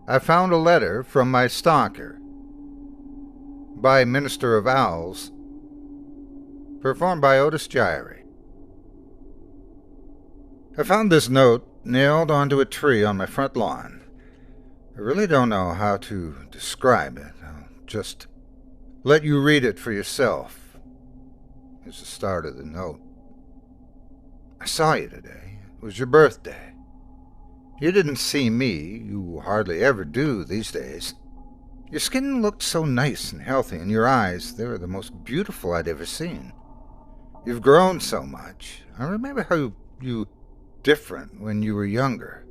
I found a letter from my stalker by Minister of Owls, performed by Otis Gyrie. I found this note nailed onto a tree on my front lawn. I really don't know how to describe it. I'll just let you read it for yourself. Here's the start of the note. I saw you today. It was your birthday. You didn't see me. You hardly ever do these days. Your skin looked so nice and healthy, and your eyes, they were the most beautiful I'd ever seen. You've grown so much. I remember how you different when you were younger.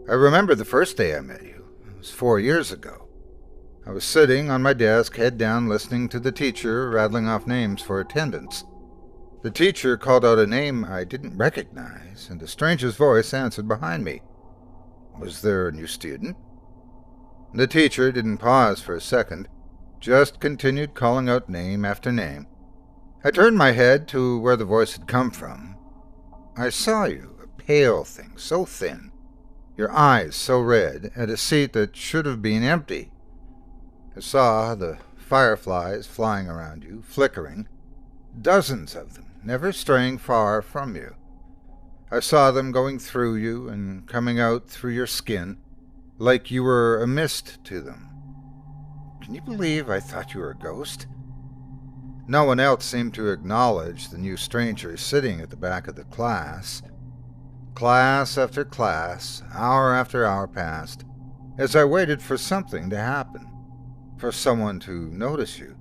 I remember the first day I met you. It was 4 years ago. I was sitting on my desk, head down, listening to the teacher rattling off names for attendance. The teacher called out a name I didn't recognize, and a stranger's voice answered behind me. Was there a new student? The teacher didn't pause for a second, just continued calling out name after name. I turned my head to where the voice had come from. I saw you, a pale thing, so thin, your eyes so red, at a seat that should have been empty. I saw the fireflies flying around you, flickering, dozens of them, never straying far from you. I saw them going through you and coming out through your skin, like you were a mist to them. Can you believe I thought you were a ghost? No one else seemed to acknowledge the new stranger sitting at the back of the class. Class after class, hour after hour passed, as I waited for something to happen, for someone to notice you,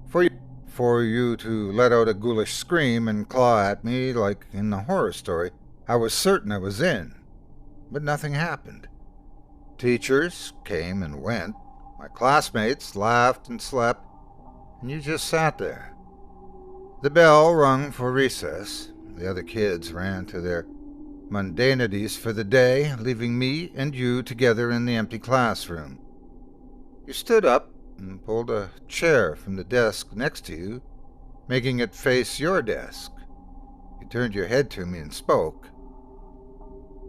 for you to let out a ghoulish scream and claw at me like in the horror story I was certain I was in. But nothing happened. Teachers came and went, my classmates laughed and slept, and you just sat there. The bell rung for recess. The other kids ran to their mundanities for the day, leaving me and you together in the empty classroom. You stood up and pulled a chair from the desk next to you, making it face your desk. You turned your head to me and spoke.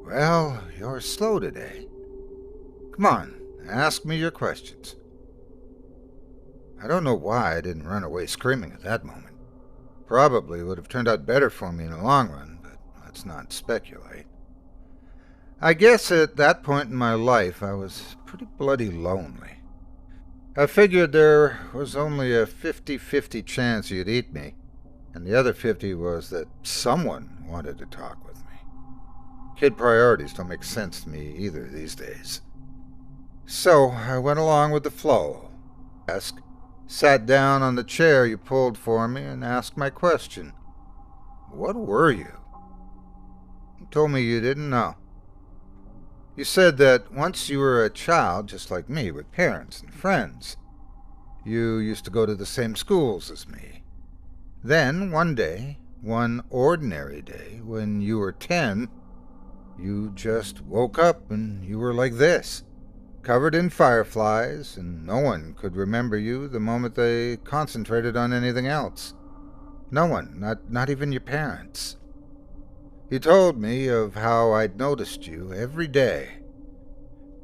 Well, you're slow today. Come on, ask me your questions. I don't know why I didn't run away screaming at that moment. Probably would have turned out better for me in the long run, but let's not speculate. I guess at that point in my life I was pretty bloody lonely. I figured there was only a 50-50 chance you'd eat me, and the other 50 was that someone wanted to talk with me. Kid priorities don't make sense to me either these days. So I went along with the flow. Sat down on the chair you pulled for me and asked my question. What were you? You told me you didn't know. You said that once you were a child, just like me, with parents and friends. You used to go to the same schools as me. Then, one day, one ordinary day, when you were 10, you just woke up and you were like this, covered in fireflies, and no one could remember you the moment they concentrated on anything else. No one, not even your parents. You told me of how I'd noticed you every day,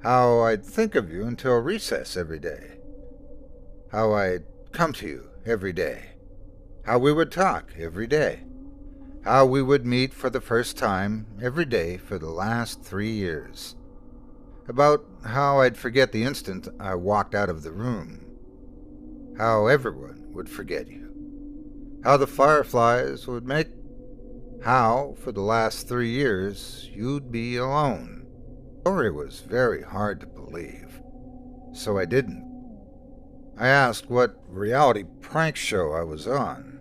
how I'd think of you until recess every day, how I'd come to you every day, how we would talk every day, how we would meet for the first time every day for the last 3 years, about how I'd forget the instant I walked out of the room, how everyone would forget you, how the fireflies would make, how, for the last 3 years, you'd be alone. The story was very hard to believe, so I didn't. I asked what reality prank show I was on.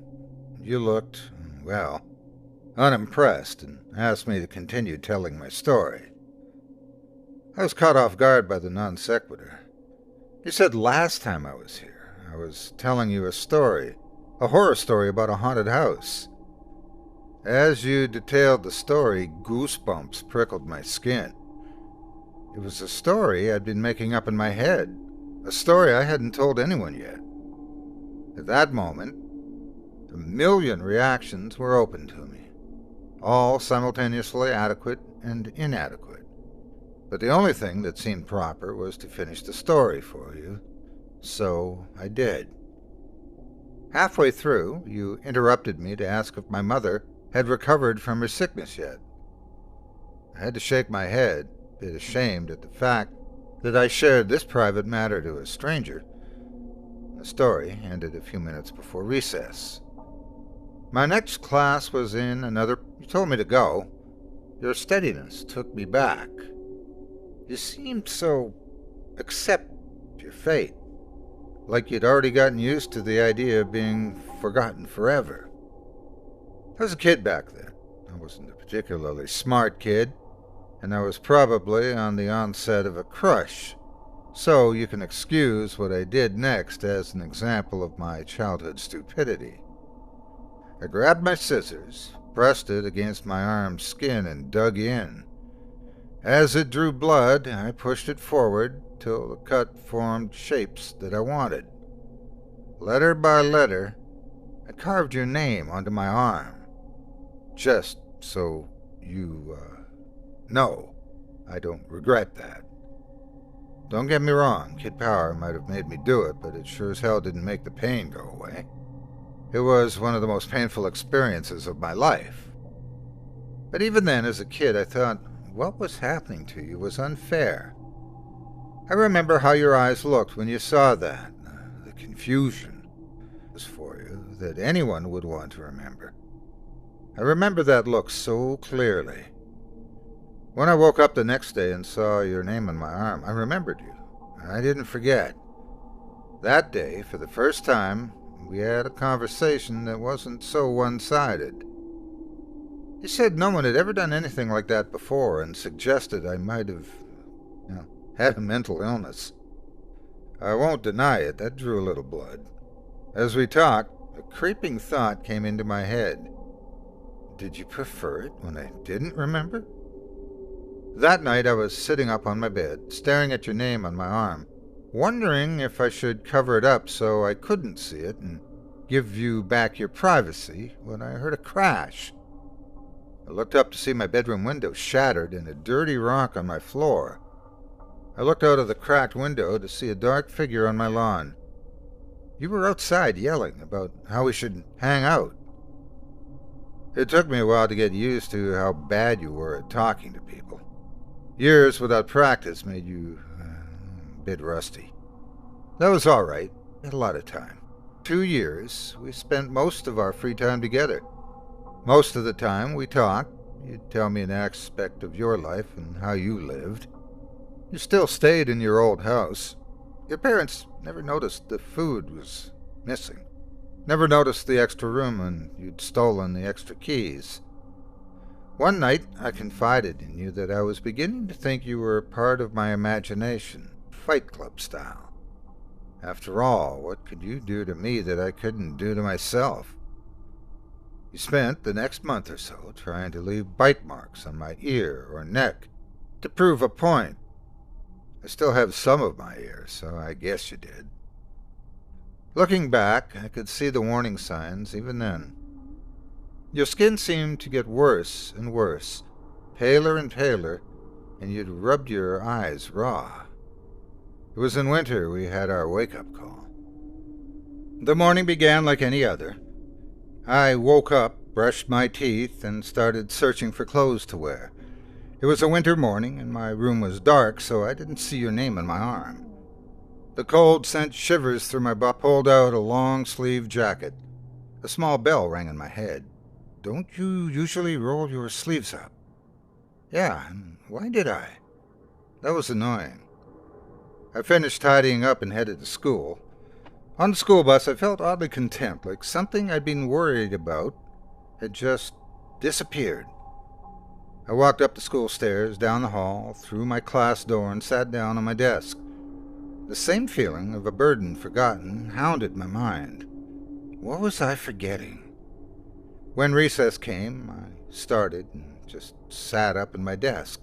You looked, well, unimpressed and asked me to continue telling my story. I was caught off guard by the non sequitur. You said last time I was here, I was telling you a story, a horror story about a haunted house. As you detailed the story, goosebumps prickled my skin. It was a story I'd been making up in my head, a story I hadn't told anyone yet. At that moment, 1,000,000 reactions were open to me, all simultaneously adequate and inadequate. But the only thing that seemed proper was to finish the story for you, so I did. Halfway through, you interrupted me to ask if my mother had recovered from her sickness yet. I had to shake my head, a bit ashamed at the fact that I shared this private matter to a stranger. The story ended a few minutes before recess. My next class was in another. You told me to go. Your steadiness took me back. You seemed so accept your fate, like you'd already gotten used to the idea of being forgotten forever. I was a kid back then. I wasn't a particularly smart kid, and I was probably on the onset of a crush, so you can excuse what I did next as an example of my childhood stupidity. I grabbed my scissors, pressed it against my arm's skin, and dug in. As it drew blood, I pushed it forward till the cut formed shapes that I wanted. Letter by letter, I carved your name onto my arm. Just so you, know, I don't regret that. Don't get me wrong, Kid Power might have made me do it, but it sure as hell didn't make the pain go away. It was one of the most painful experiences of my life. But even then, as a kid, I thought what was happening to you was unfair. I remember how your eyes looked when you saw that. The confusion was for you that anyone would want to remember. I remember that look so clearly. When I woke up the next day and saw your name on my arm, I remembered you. I didn't forget. That day, for the first time, we had a conversation that wasn't so one-sided. You said no one had ever done anything like that before and suggested I might have, had a mental illness. I won't deny it, that drew a little blood. As we talked, a creeping thought came into my head. Did you prefer it when I didn't remember? That night I was sitting up on my bed, staring at your name on my arm, wondering if I should cover it up so I couldn't see it and give you back your privacy, when I heard a crash. I looked up to see my bedroom window shattered and a dirty rock on my floor. I looked out of the cracked window to see a dark figure on my lawn. You were outside yelling about how we should hang out. It took me a while to get used to how bad you were at talking to people. Years without practice made you a bit rusty. That was all right. We had a lot of time. 2 years, we spent most of our free time together. Most of the time we talked. You'd tell me an aspect of your life and how you lived. You still stayed in your old house. Your parents never noticed the food was missing. Never noticed the extra room and you'd stolen the extra keys. One night, I confided in you that I was beginning to think you were part of my imagination, Fight Club style. After all, what could you do to me that I couldn't do to myself? You spent the next month or so trying to leave bite marks on my ear or neck to prove a point. I still have some of my ears, so I guess you did. Looking back, I could see the warning signs even then. Your skin seemed to get worse and worse, paler and paler, and you'd rubbed your eyes raw. It was in winter we had our wake-up call. The morning began like any other. I woke up, brushed my teeth, and started searching for clothes to wear. It was a winter morning, and my room was dark, so I didn't see your name on my arm. The cold sent shivers through my butt. Pulled out a long-sleeved jacket. A small bell rang in my head. Don't you usually roll your sleeves up? Yeah, and why did I? That was annoying. I finished tidying up and headed to school. On the school bus, I felt oddly content, like something I'd been worried about had just disappeared. I walked up the school stairs, down the hall, through my class door, and sat down on my desk. The same feeling of a burden forgotten hounded my mind. What was I forgetting? When recess came, I started and just sat up in my desk,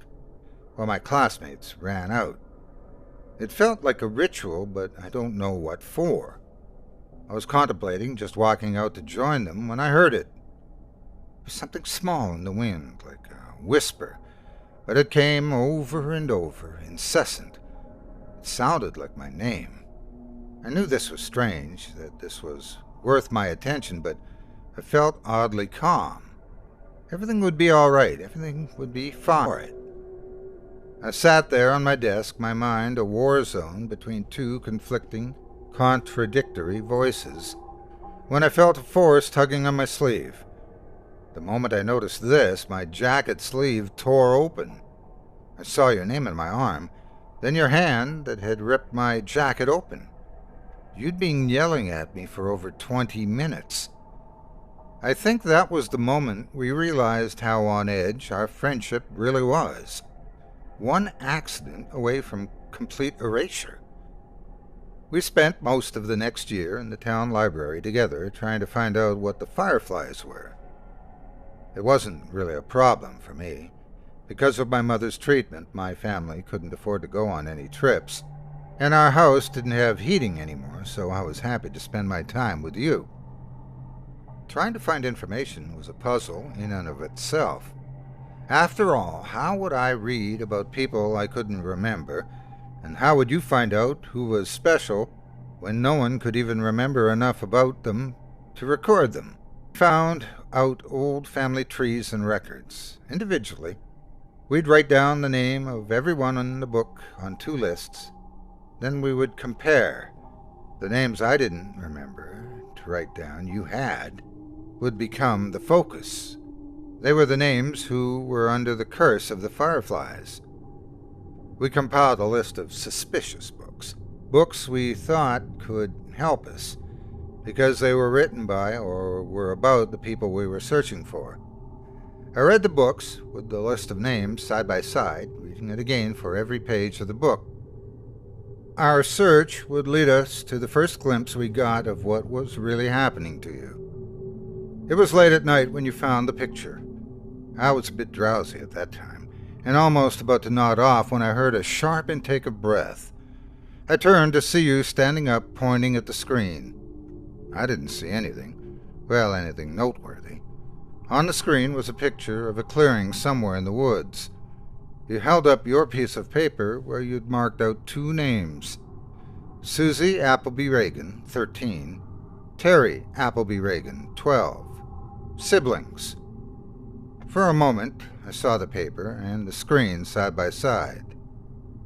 while my classmates ran out. It felt like a ritual, but I don't know what for. I was contemplating just walking out to join them when I heard it. There was something small in the wind, like a whisper, but it came over and over, incessant. It sounded like my name. I knew this was strange, that this was worth my attention, but I felt oddly calm. Everything would be all right. Everything would be fine. I sat there on my desk, my mind a war zone between two conflicting, contradictory voices, when I felt a force tugging on my sleeve. The moment I noticed this, my jacket sleeve tore open. I saw your name in my arm, then your hand that had ripped my jacket open. You'd been yelling at me for over 20 minutes. I think that was the moment we realized how on edge our friendship really was. One accident away from complete erasure. We spent most of the next year in the town library together trying to find out what the fireflies were. It wasn't really a problem for me. Because of my mother's treatment, my family couldn't afford to go on any trips, and our house didn't have heating anymore, so I was happy to spend my time with you. Trying to find information was a puzzle in and of itself. After all, how would I read about people I couldn't remember, and how would you find out who was special when no one could even remember enough about them to record them? Found out old family trees and records, individually. We'd write down the name of everyone in the book on 2 lists. Then we would compare. The names I didn't remember to write down, you had, would become the focus. They were the names who were under the curse of the fireflies. We compiled a list of suspicious books, books we thought could help us, because they were written by or were about the people we were searching for. I read the books with the list of names side by side, reading it again for every page of the book. Our search would lead us to the first glimpse we got of what was really happening to you. It was late at night when you found the picture. I was a bit drowsy at that time, and almost about to nod off when I heard a sharp intake of breath. I turned to see you standing up, pointing at the screen. I didn't see anything. Well, anything noteworthy. On the screen was a picture of a clearing somewhere in the woods. You held up your piece of paper where you'd marked out 2 names. Susie Appleby Reagan, 13. Terry Appleby Reagan, 12. Siblings. For a moment, I saw the paper and the screen side by side.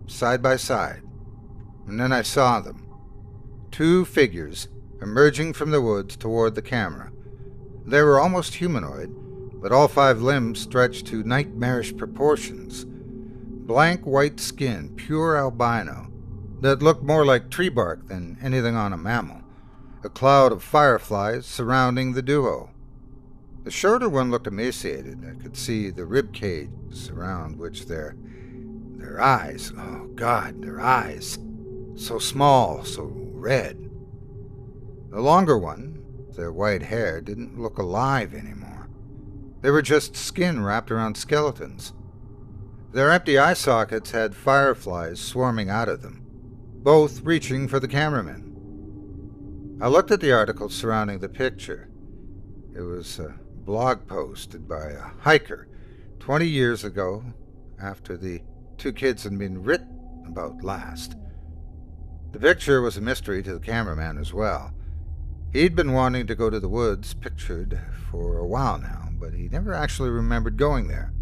Side by side. And then I saw them. 2 figures emerging from the woods toward the camera. They were almost humanoid, but all 5 limbs stretched to nightmarish proportions. Blank white skin, pure albino, that looked more like tree bark than anything on a mammal. A cloud of fireflies surrounding the duo. The shorter one looked emaciated. I could see the rib cages around which their eyes, oh God, their eyes, so small, so red. The longer one, their white hair, didn't look alive anymore. They were just skin wrapped around skeletons. Their empty eye sockets had fireflies swarming out of them, both reaching for the cameraman. I looked at the article surrounding the picture. It was a blog posted by a hiker 20 years ago, after the 2 kids had been written about last. The picture was a mystery to the cameraman as well. He'd been wanting to go to the woods pictured for a while now, but he never actually remembered going there.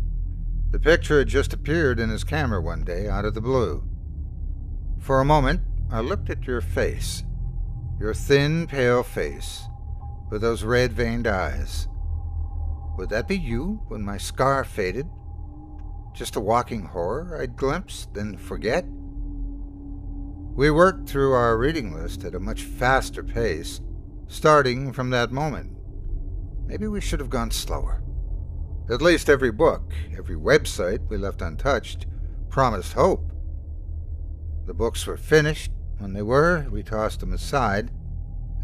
The picture had just appeared in his camera one day out of the blue. For a moment, I looked at your face, your thin, pale face, with those red-veined eyes. Would that be you when my scar faded? Just a walking horror I'd glimpse, then forget? We worked through our reading list at a much faster pace, starting from that moment. Maybe we should have gone slower. At least every book, every website we left untouched, promised hope. The books were finished. When they were, we tossed them aside,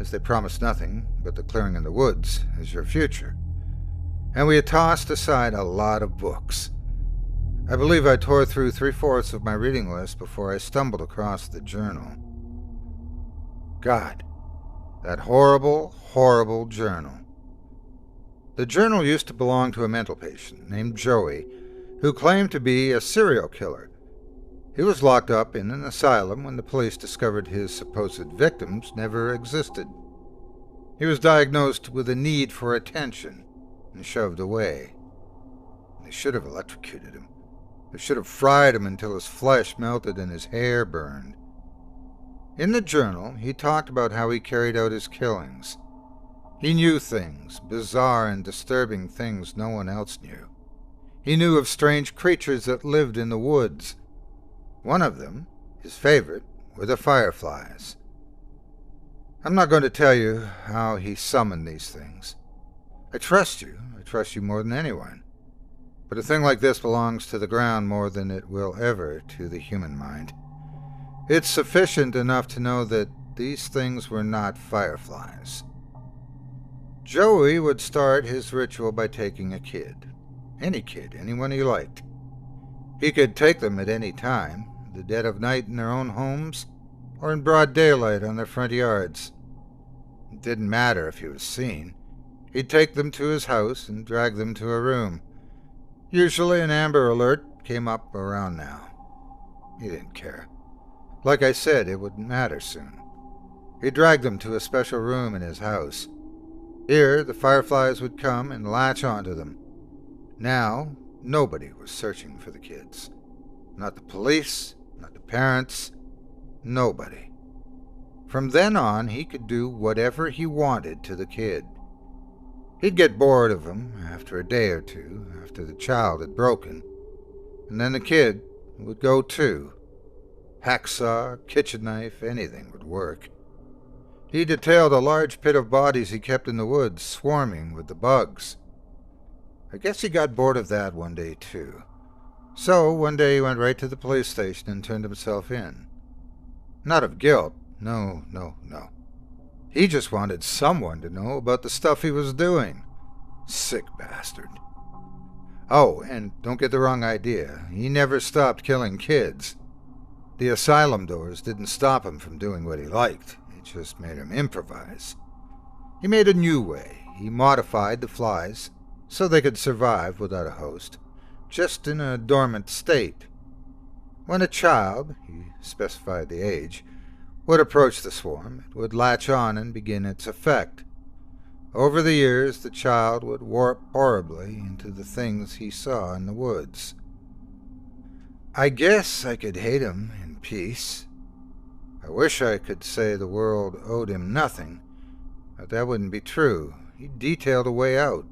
as they promised nothing but the clearing in the woods as your future. And we had tossed aside a lot of books. I believe I tore through 3/4 of my reading list before I stumbled across the journal. God, that horrible, horrible journal. The journal used to belong to a mental patient named Joey, who claimed to be a serial killer. He was locked up in an asylum when the police discovered his supposed victims never existed. He was diagnosed with a need for attention and shoved away. They should have electrocuted him. They should have fried him until his flesh melted and his hair burned. In the journal, he talked about how he carried out his killings. He knew things, bizarre and disturbing things no one else knew. He knew of strange creatures that lived in the woods. One of them, his favorite, were the fireflies. I'm not going to tell you how he summoned these things. I trust you more than anyone. But a thing like this belongs to the ground more than it will ever to the human mind. It's sufficient enough to know that these things were not fireflies. Joey would start his ritual by taking a kid. Any kid, anyone he liked. He could take them at any time, the dead of night in their own homes, or in broad daylight on their front yards. It didn't matter if he was seen. He'd take them to his house and drag them to a room. Usually an Amber Alert came up around now. He didn't care. Like I said, it wouldn't matter soon. He'd drag them to a special room in his house. Here, the fireflies would come and latch onto them. Now, nobody was searching for the kids. Not the police, not the parents, nobody. From then on, he could do whatever he wanted to the kid. He'd get bored of him after a day or two, after the child had broken, and then the kid would go too. Hacksaw, kitchen knife, anything would work. He detailed a large pit of bodies he kept in the woods, swarming with the bugs. I guess he got bored of that one day too. So one day he went right to the police station and turned himself in. Not of guilt, no. He just wanted someone to know about the stuff he was doing. Sick bastard. Oh, and don't get the wrong idea. He never stopped killing kids. The asylum doors didn't stop him from doing what he liked. It just made him improvise. He made a new way. He modified the flies so they could survive without a host, just in a dormant state. When a child, he specified the age, would approach the swarm, it would latch on and begin its effect. Over the years, the child would warp horribly into the things he saw in the woods. I guess I could hate him in peace. I wish I could say the world owed him nothing, but that wouldn't be true. He detailed a way out.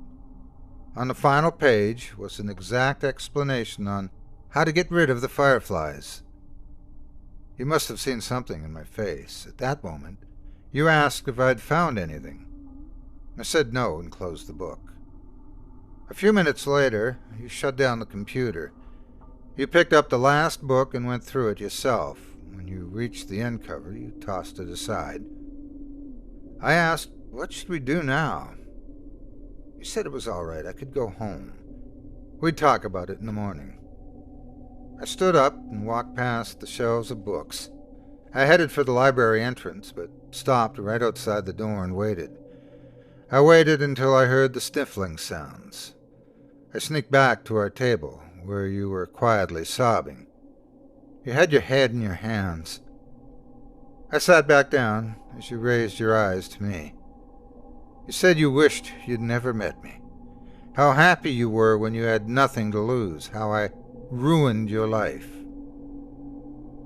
On the final page was an exact explanation on how to get rid of the fireflies. You must have seen something in my face. At that moment, you asked if I'd found anything. I said no and closed the book. A few minutes later, you shut down the computer. You picked up the last book and went through it yourself. When you reached the end cover, you tossed it aside. I asked, "What should we do now?" You said it was all right. I could go home. We'd talk about it in the morning. I stood up and walked past the shelves of books. I headed for the library entrance, but stopped right outside the door and waited. I waited until I heard the sniffling sounds. I sneaked back to our table, where you were quietly sobbing. You had your head in your hands. I sat back down as you raised your eyes to me. You said you wished you'd never met me. How happy you were when you had nothing to lose. How I ruined your life.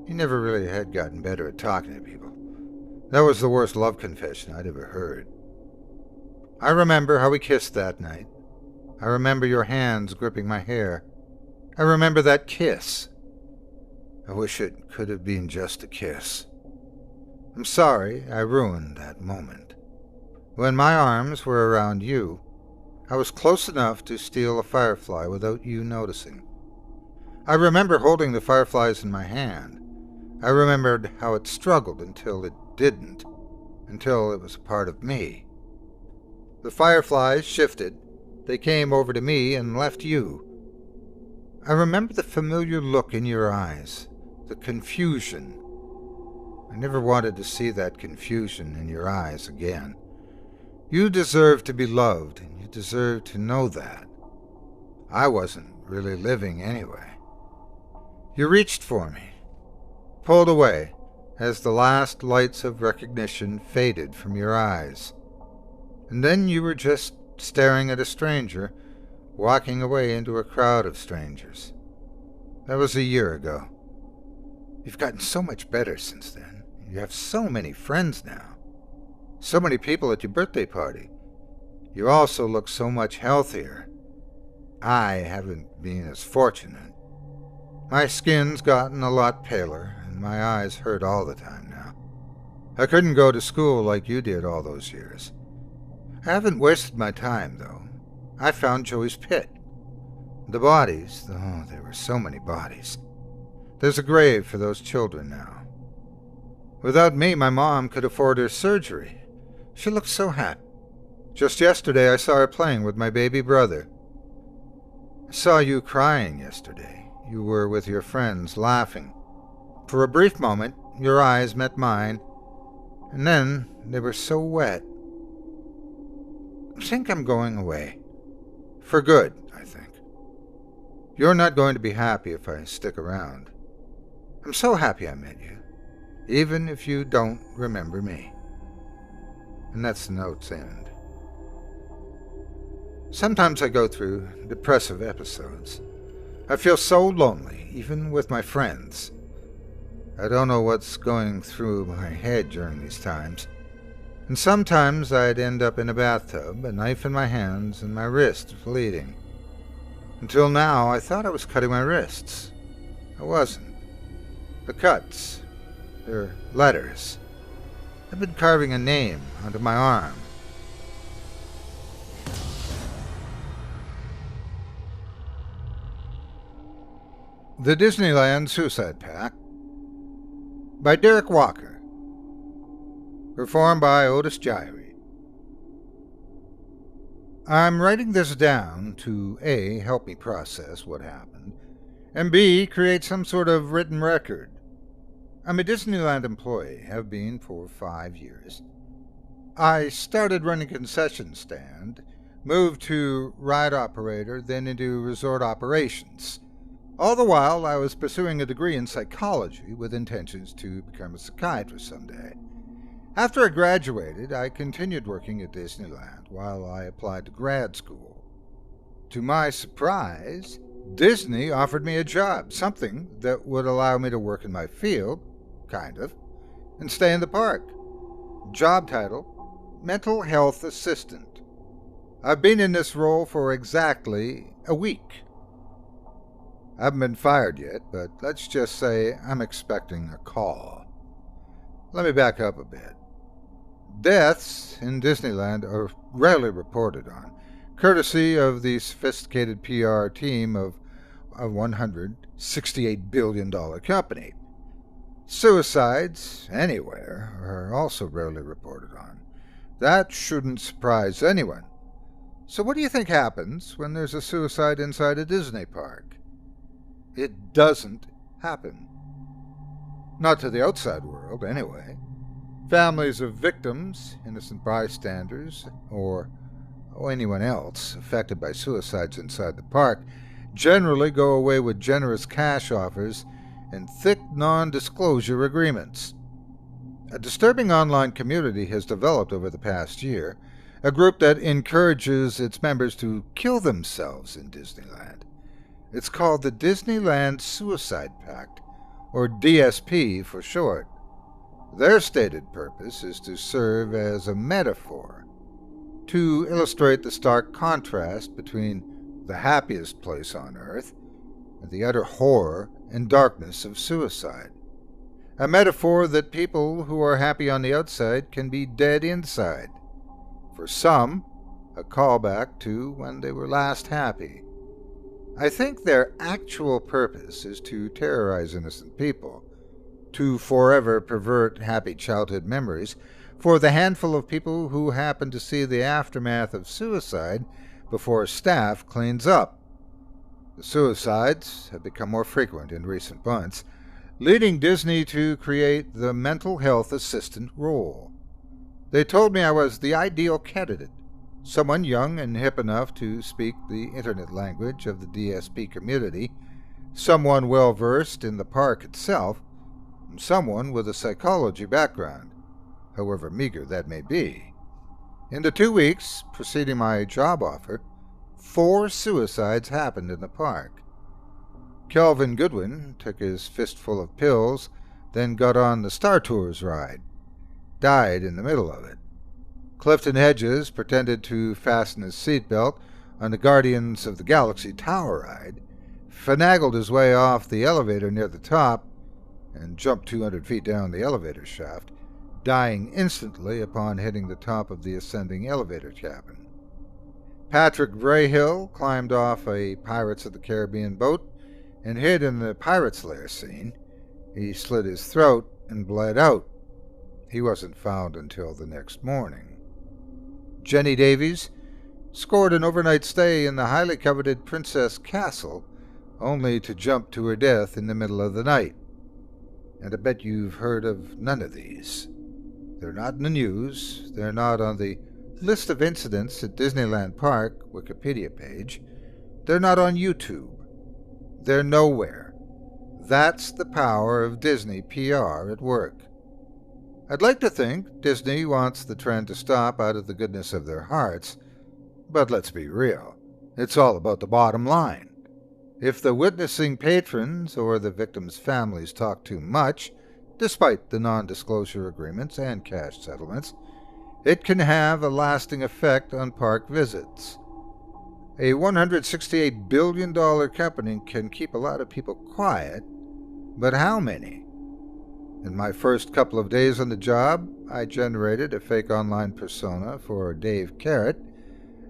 You never really had gotten better at talking to people. That was the worst love confession I'd ever heard. I remember how we kissed that night. I remember your hands gripping my hair. I remember that kiss. I wish it could have been just a kiss. I'm sorry I ruined that moment. When my arms were around you, I was close enough to steal a firefly without you noticing. I remember holding the fireflies in my hand. I remembered how it struggled until it didn't, until it was a part of me. The fireflies shifted. They came over to me and left you. I remember the familiar look in your eyes, the confusion. I never wanted to see that confusion in your eyes again. You deserved to be loved, and you deserved to know that. I wasn't really living anyway. You reached for me, pulled away as the last lights of recognition faded from your eyes. And then you were just staring at a stranger, walking away into a crowd of strangers. That was a year ago. You've gotten so much better since then. You have so many friends now. So many people at your birthday party. You also look so much healthier. I haven't been as fortunate. My skin's gotten a lot paler, and my eyes hurt all the time now. I couldn't go to school like you did all those years. I haven't wasted my time, though. I found Joey's pit. The bodies, oh, there were so many bodies. There's a grave for those children now. Without me, my mom could afford her surgery. She looked so happy. Just yesterday, I saw her playing with my baby brother. I saw you crying yesterday. You were with your friends, laughing. For a brief moment, your eyes met mine, and then they were so wet. I think I'm going away. For good, I think. You're not going to be happy if I stick around. I'm so happy I met you, even if you don't remember me. And that's the note's end. Sometimes I go through depressive episodes. I feel so lonely, even with my friends. I don't know what's going through my head during these times. And sometimes I'd end up in a bathtub, a knife in my hands, and my wrists bleeding. Until now, I thought I was cutting my wrists. I wasn't. The cuts, they're letters. I've been carving a name onto my arm. The Disneyland Suicide Pact by Derek Walker. Performed by Otis Jiry. I'm writing this down to A, help me process what happened, and B, create some sort of written record. I'm a Disneyland employee, have been for 5 years. I started running a concession stand, moved to ride operator, then into resort operations. All the while, I was pursuing a degree in psychology with intentions to become a psychiatrist someday. After I graduated, I continued working at Disneyland while I applied to grad school. To my surprise, Disney offered me a job, something that would allow me to work in my field, kind of, and stay in the park. Job title, Mental Health Assistant. I've been in this role for exactly a week. I haven't been fired yet, but let's just say I'm expecting a call. Let me back up a bit. Deaths in Disneyland are rarely reported on, courtesy of the sophisticated PR team of a $168 billion company. Suicides, anywhere, are also rarely reported on. That shouldn't surprise anyone. So what do you think happens when there's a suicide inside a Disney park? It doesn't happen. Not to the outside world, anyway. Families of victims, innocent bystanders, or anyone else affected by suicides inside the park generally go away with generous cash offers and thick non-disclosure agreements. A disturbing online community has developed over the past year, a group that encourages its members to kill themselves in Disneyland. It's called the Disneyland Suicide Pact, or DSP for short. Their stated purpose is to serve as a metaphor, to illustrate the stark contrast between the happiest place on earth and the utter horror and darkness of suicide. A metaphor that people who are happy on the outside can be dead inside. For some, a callback to when they were last happy. I think their actual purpose is to terrorize innocent people, to forever pervert happy childhood memories for the handful of people who happen to see the aftermath of suicide before staff cleans up. The suicides have become more frequent in recent months, leading Disney to create the mental health assistant role. They told me I was the ideal candidate, Someone young and hip enough to speak the internet language of the DSP community, someone well versed in the park itself, and someone with a psychology background, however meager that may be. In the 2 weeks preceding my job offer, 4 suicides happened in the park. Kelvin Goodwin took his fistful of pills, then got on the Star Tours ride. Died in the middle of it. Clifton Hedges pretended to fasten his seatbelt on the Guardians of the Galaxy Tower ride, finagled his way off the elevator near the top, and jumped 200 feet down the elevator shaft, dying instantly upon hitting the top of the ascending elevator cabin. Patrick Vrahill climbed off a Pirates of the Caribbean boat and hid in the Pirates' Lair scene. He slit his throat and bled out. He wasn't found until the next morning. Jenny Davies scored an overnight stay in the highly coveted Princess Castle, only to jump to her death in the middle of the night. And I bet you've heard of none of these. They're not in the news. They're not on the list of incidents at Disneyland Park Wikipedia page. They're not on YouTube. They're nowhere. That's the power of Disney PR at work. I'd like to think Disney wants the trend to stop out of the goodness of their hearts, but let's be real. It's all about the bottom line. If the witnessing patrons or the victims' families talk too much, despite the non-disclosure agreements and cash settlements, it can have a lasting effect on park visits. A $168 billion company can keep a lot of people quiet, but how many? In my first couple of days on the job, I generated a fake online persona for Dave Carrot,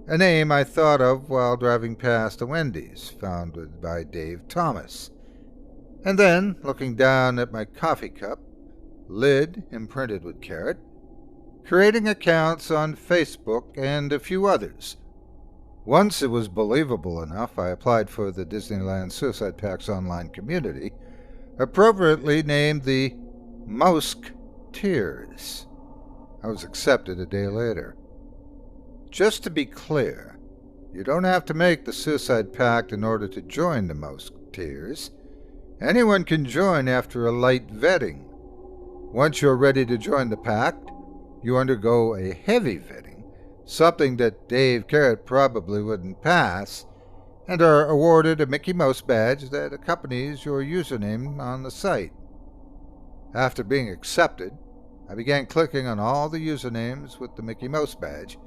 a name I thought of while driving past a Wendy's, founded by Dave Thomas. And then, looking down at my coffee cup, lid imprinted with Carrot, creating accounts on Facebook and a few others. Once it was believable enough, I applied for the Disneyland Suicide Pacts online community, appropriately named the Mouse-Tears. I was accepted a day later. Just to be clear, you don't have to make the Suicide Pact in order to join the Mouse-Tears. Anyone can join after a light vetting. Once you're ready to join the pact, you undergo a heavy vetting, something that Dave Carrot probably wouldn't pass, and are awarded a Mickey Mouse badge that accompanies your username on the site. After being accepted, I began clicking on all the usernames with the Mickey Mouse badge,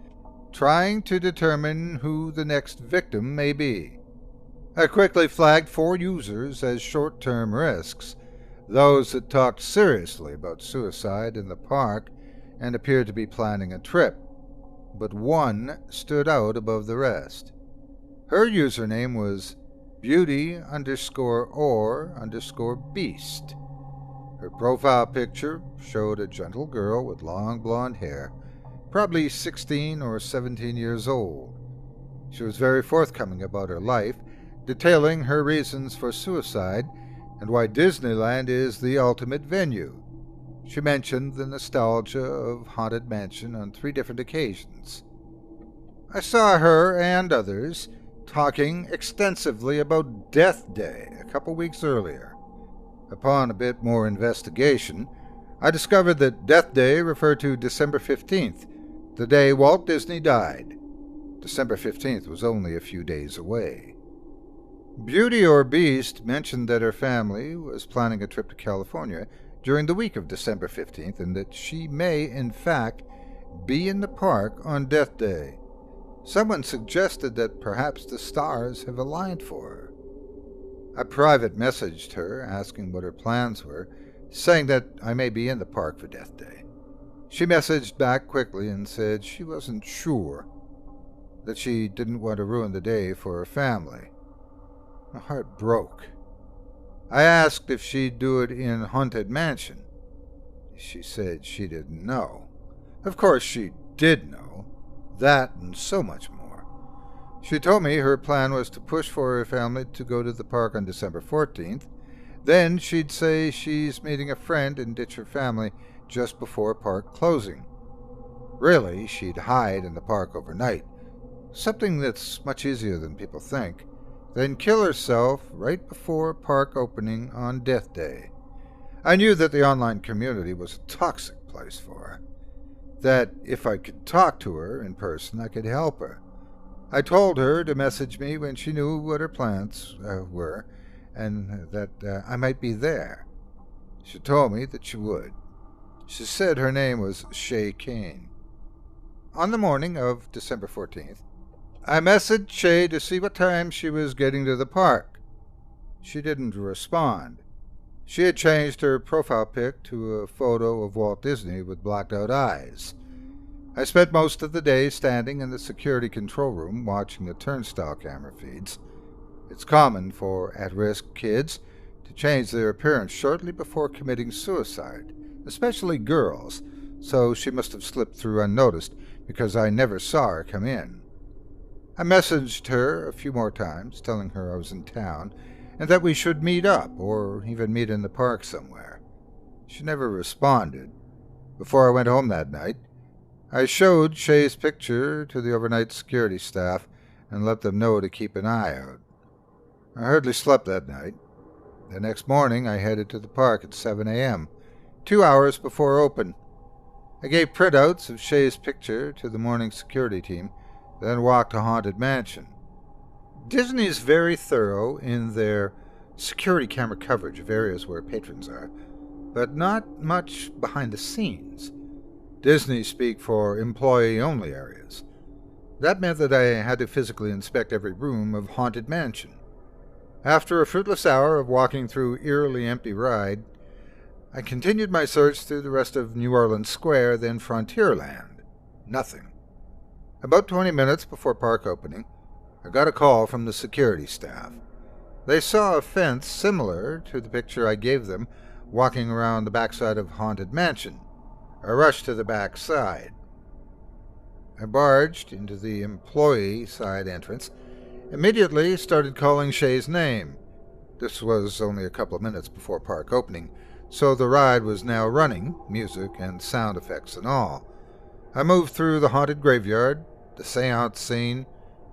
trying to determine who the next victim may be. I quickly flagged 4 users as short-term risks, those that talked seriously about suicide in the park and appeared to be planning a trip, but one stood out above the rest. Her username was beauty_or_beast. Her profile picture showed a gentle girl with long blonde hair, probably 16 or 17 years old. She was very forthcoming about her life, detailing her reasons for suicide and why Disneyland is the ultimate venue. She mentioned the nostalgia of Haunted Mansion on 3 different occasions. I saw her and others talking extensively about Death Day a couple weeks earlier. Upon a bit more investigation, I discovered that Death Day referred to December 15th, the day Walt Disney died. December 15th was only a few days away. Beauty or Beast mentioned that her family was planning a trip to California during the week of December 15th and that she may, in fact, be in the park on Death Day. Someone suggested that perhaps the stars have aligned for her. I private messaged her, asking what her plans were, saying that I may be in the park for Death Day. She messaged back quickly and said she wasn't sure, that she didn't want to ruin the day for her family. My heart broke. I asked if she'd do it in Haunted Mansion. She said she didn't know. Of course she did know. That and so much more. She told me her plan was to push for her family to go to the park on December 14th. Then she'd say she's meeting a friend and ditch her family just before park closing. Really, she'd hide in the park overnight, something that's much easier than people think, then kill herself right before park opening on Death Day. I knew that the online community was a toxic place for her, that if I could talk to her in person, I could help her. I told her to message me when she knew what her plans were, and that I might be there. She told me that she would. She said her name was Shay Kane. On the morning of December 14th, I messaged Shay to see what time she was getting to the park. She didn't respond. She had changed her profile pic to a photo of Walt Disney with blacked out eyes. I spent most of the day standing in the security control room watching the turnstile camera feeds. It's common for at-risk kids to change their appearance shortly before committing suicide, especially girls, so she must have slipped through unnoticed because I never saw her come in. I messaged her a few more times, telling her I was in town and that we should meet up or even meet in the park somewhere. She never responded. Before I went home that night, I showed Shay's picture to the overnight security staff and let them know to keep an eye out. I hardly slept that night. The next morning I headed to the park at 7 a.m., 2 hours before open. I gave printouts of Shay's picture to the morning security team, then walked to Haunted Mansion. Disney's very thorough in their security camera coverage of areas where patrons are, but not much behind the scenes. Disney speak for employee-only areas. That meant that I had to physically inspect every room of Haunted Mansion. After a fruitless hour of walking through eerily empty ride, I continued my search through the rest of New Orleans Square, then Frontierland. Nothing. About 20 minutes before park opening, I got a call from the security staff. They saw a fence similar to the picture I gave them walking around the backside of Haunted Mansion. I rushed to the back side. I barged into the employee side entrance, immediately started calling Shay's name. This was only a couple of minutes before park opening, so the ride was now running, music and sound effects and all. I moved through the haunted graveyard, the seance scene,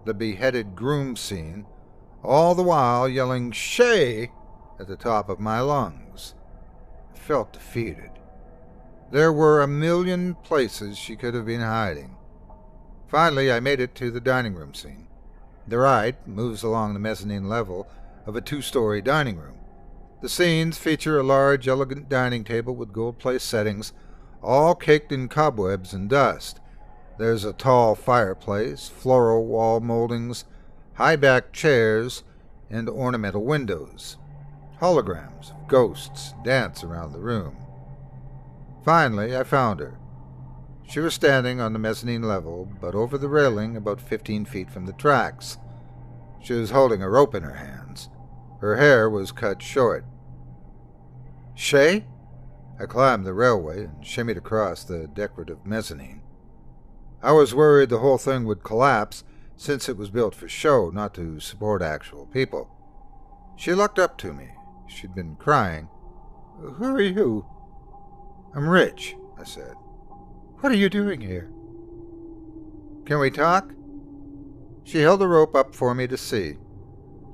the beheaded groom scene, all the while yelling "Shay" at the top of my lungs. I felt defeated. There were a million places she could have been hiding. Finally, I made it to the dining room scene. The ride moves along the mezzanine level of a 2-story dining room. The scenes feature a large, elegant dining table with gold-placed settings, all caked in cobwebs and dust. There's a tall fireplace, floral wall moldings, high-backed chairs, and ornamental windows. Holograms of ghosts dance around the room. Finally, I found her. She was standing on the mezzanine level, but over the railing about 15 feet from the tracks. She was holding a rope in her hands. Her hair was cut short. "Shay?" I climbed the railway and shimmied across the decorative mezzanine. I was worried the whole thing would collapse, since it was built for show, not to support actual people. She looked up to me. She'd been crying. "Who are you?" "I'm Rich," I said. "What are you doing here?" "Can we talk?" She held the rope up for me to see.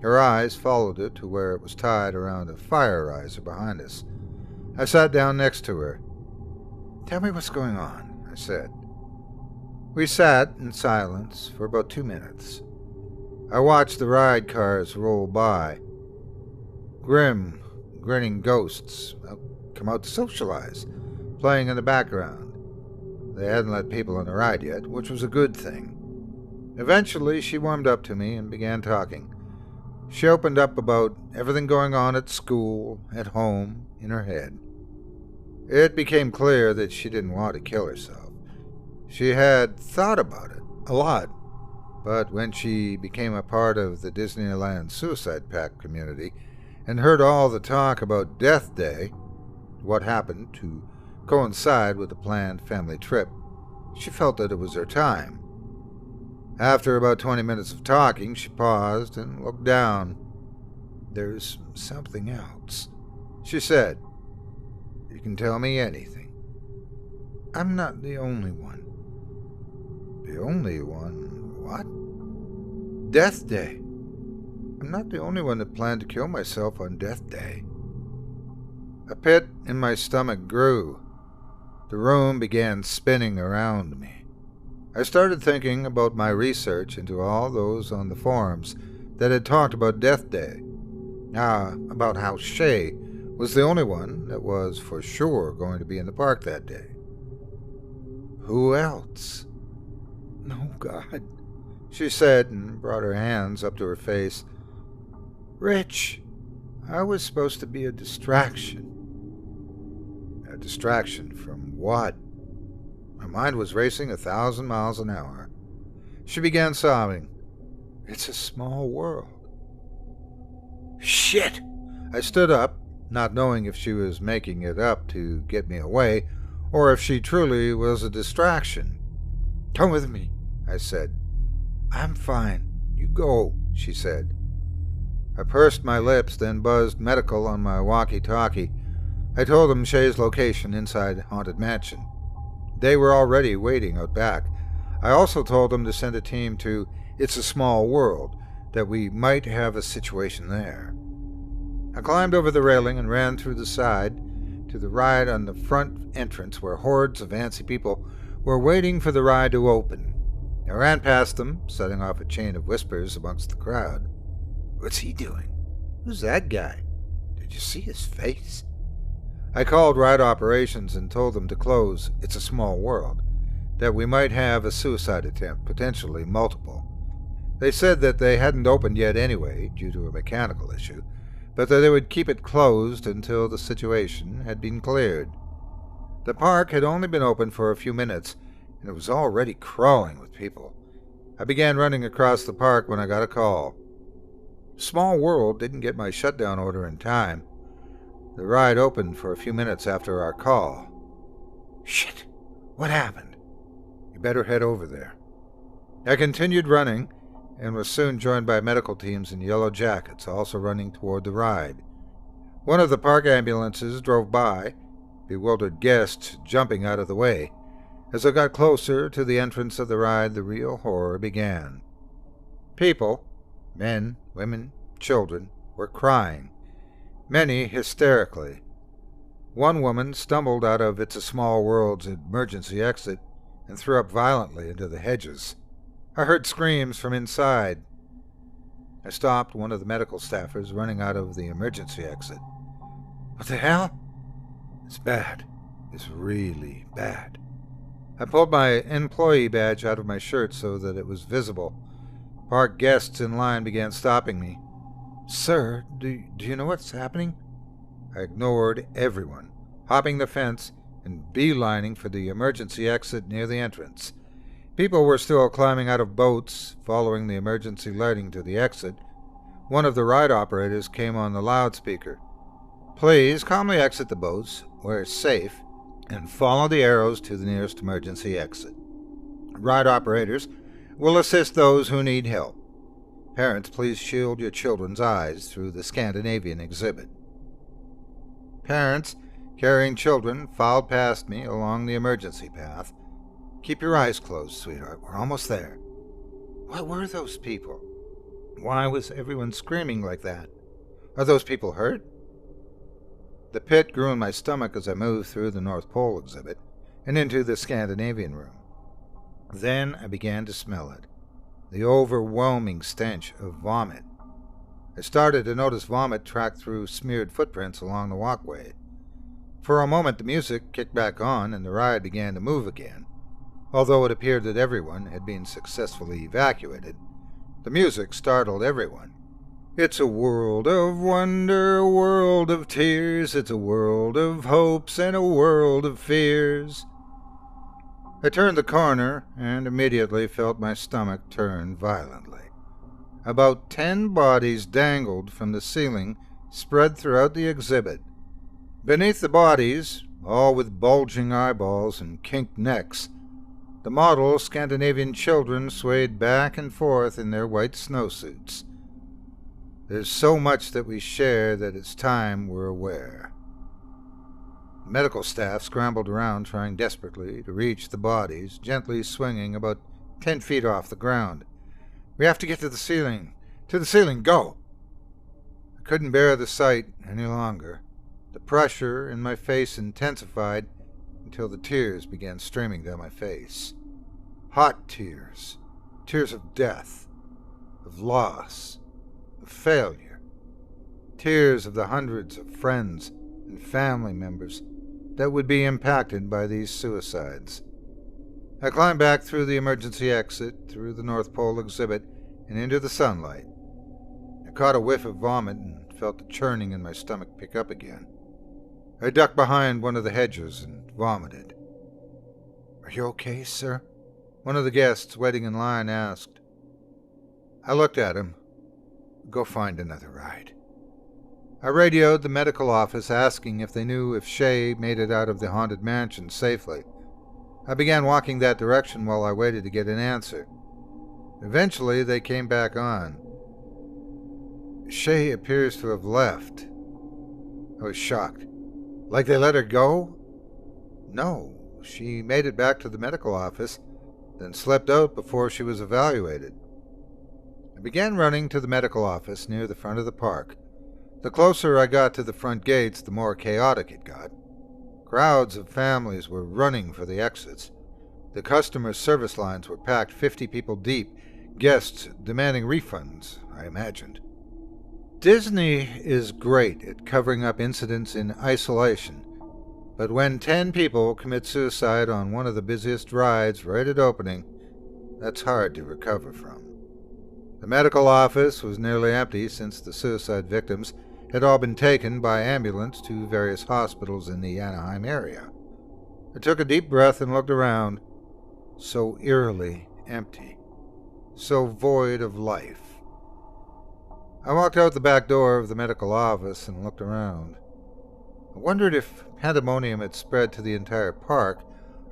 Her eyes followed it to where it was tied around a fire riser behind us. I sat down next to her. "Tell me what's going on," I said. We sat in silence for about 2 minutes. I watched the ride cars roll by. Grim, grinning ghosts come out to socialize, playing in the background. They hadn't let people on the ride yet, which was a good thing. Eventually, she warmed up to me and began talking. She opened up about everything going on at school, at home, in her head. It became clear that she didn't want to kill herself. She had thought about it a lot, but when she became a part of the Disneyland Suicide Pact community and heard all the talk about Death Day, what happened to coincide with the planned family trip, she felt that it was her time. After about 20 minutes of talking, she paused and looked down. "There's something else," she said. "You can tell me anything. I'm not the only one." "The only one? What?" Death Day. I'm not the only one that planned to kill myself on Death Day. A pit in my stomach grew. The room began spinning around me. I started thinking about my research into all those on the forums that had talked about Death Day. About how Shay was the only one that was for sure going to be in the park that day. Who else? Oh, God, she said and brought her hands up to her face. Rich, I was supposed to be a distraction. A distraction from what? My mind was racing 1,000 miles an hour. She began sobbing. It's a small world. Shit! I stood up, not knowing if she was making it up to get me away, or if she truly was a distraction. Come with me, I said. I'm fine. You go, she said. I pursed my lips, then buzzed medical on my walkie-talkie. I told them Shay's location inside Haunted Mansion. They were already waiting out back. I also told them to send a team to It's a Small World, that we might have a situation there. I climbed over the railing and ran through the side to the ride on the front entrance where hordes of antsy people were waiting for the ride to open. I ran past them, setting off a chain of whispers amongst the crowd. What's he doing? Who's that guy? Did you see his face? I called ride operations and told them to close It's a Small World, that we might have a suicide attempt, potentially multiple. They said that they hadn't opened yet anyway, due to a mechanical issue, but that they would keep it closed until the situation had been cleared. The park had only been open for a few minutes, and it was already crawling with people. I began running across the park when I got a call. Small World didn't get my shutdown order in time. The ride opened for a few minutes after our call. Shit! What happened? You better head over there. I continued running, and was soon joined by medical teams in yellow jackets, also running toward the ride. One of the park ambulances drove by, bewildered guests jumping out of the way. As I got closer to the entrance of the ride, the real horror began. People, men, women, children, were crying, many hysterically. One woman stumbled out of It's a Small World's emergency exit and threw up violently into the hedges. I heard screams from inside. I stopped one of the medical staffers running out of the emergency exit. What the hell? It's bad. It's really bad. I pulled my employee badge out of my shirt so that it was visible. Park guests in line began stopping me. Sir, do you know what's happening? I ignored everyone, hopping the fence and beelining for the emergency exit near the entrance. People were still climbing out of boats, following the emergency lighting to the exit. One of the ride operators came on the loudspeaker. Please calmly exit the boats, where it's safe, and follow the arrows to the nearest emergency exit. Ride operators will assist those who need help. Parents, please shield your children's eyes through the Scandinavian exhibit. Parents carrying children filed past me along the emergency path. Keep your eyes closed, sweetheart. We're almost there. What were those people? Why was everyone screaming like that? Are those people hurt? The pit grew in my stomach as I moved through the North Pole exhibit and into the Scandinavian room. Then I began to smell it, the overwhelming stench of vomit. I started to notice vomit track through smeared footprints along the walkway. For a moment the music kicked back on and the ride began to move again. Although it appeared that everyone had been successfully evacuated, the music startled everyone. It's a world of wonder, a world of tears, it's a world of hopes and a world of fears. I turned the corner and immediately felt my stomach turn violently. About 10 bodies dangled from the ceiling, spread throughout the exhibit. Beneath the bodies, all with bulging eyeballs and kinked necks, the model Scandinavian children swayed back and forth in their white snowsuits. There's so much that we share that it's time we're aware. The medical staff scrambled around trying desperately to reach the bodies, gently swinging about 10 feet off the ground. We have to get to the ceiling. To the ceiling, go! I couldn't bear the sight any longer. The pressure in my face intensified until the tears began streaming down my face. Hot tears. Tears of death, of loss, of failure. Tears of the hundreds of friends and family members that would be impacted by these suicides. I climbed back through the emergency exit, through the North Pole exhibit, and into the sunlight. I caught a whiff of vomit and felt the churning in my stomach pick up again. I ducked behind one of the hedges and vomited. "Are you okay, sir?" one of the guests waiting in line asked. I looked at him. "Go find another ride." I radioed the medical office asking if they knew if Shay made it out of the haunted mansion safely. I began walking that direction while I waited to get an answer. Eventually, they came back on. "Shay appears to have left." I was shocked. "Like they let her go?" "No, she made it back to the medical office, then slept out before she was evaluated." I began running to the medical office near the front of the park. The closer I got to the front gates, the more chaotic it got. Crowds of families were running for the exits. The customer service lines were packed 50 people deep, guests demanding refunds, I imagined. Disney is great at covering up incidents in isolation, but when 10 people commit suicide on one of the busiest rides right at opening, that's hard to recover from. The medical office was nearly empty since the suicide victims had all been taken by ambulance to various hospitals in the Anaheim area. I took a deep breath and looked around. So eerily empty. So void of life. I walked out the back door of the medical office and looked around. I wondered if pandemonium had spread to the entire park,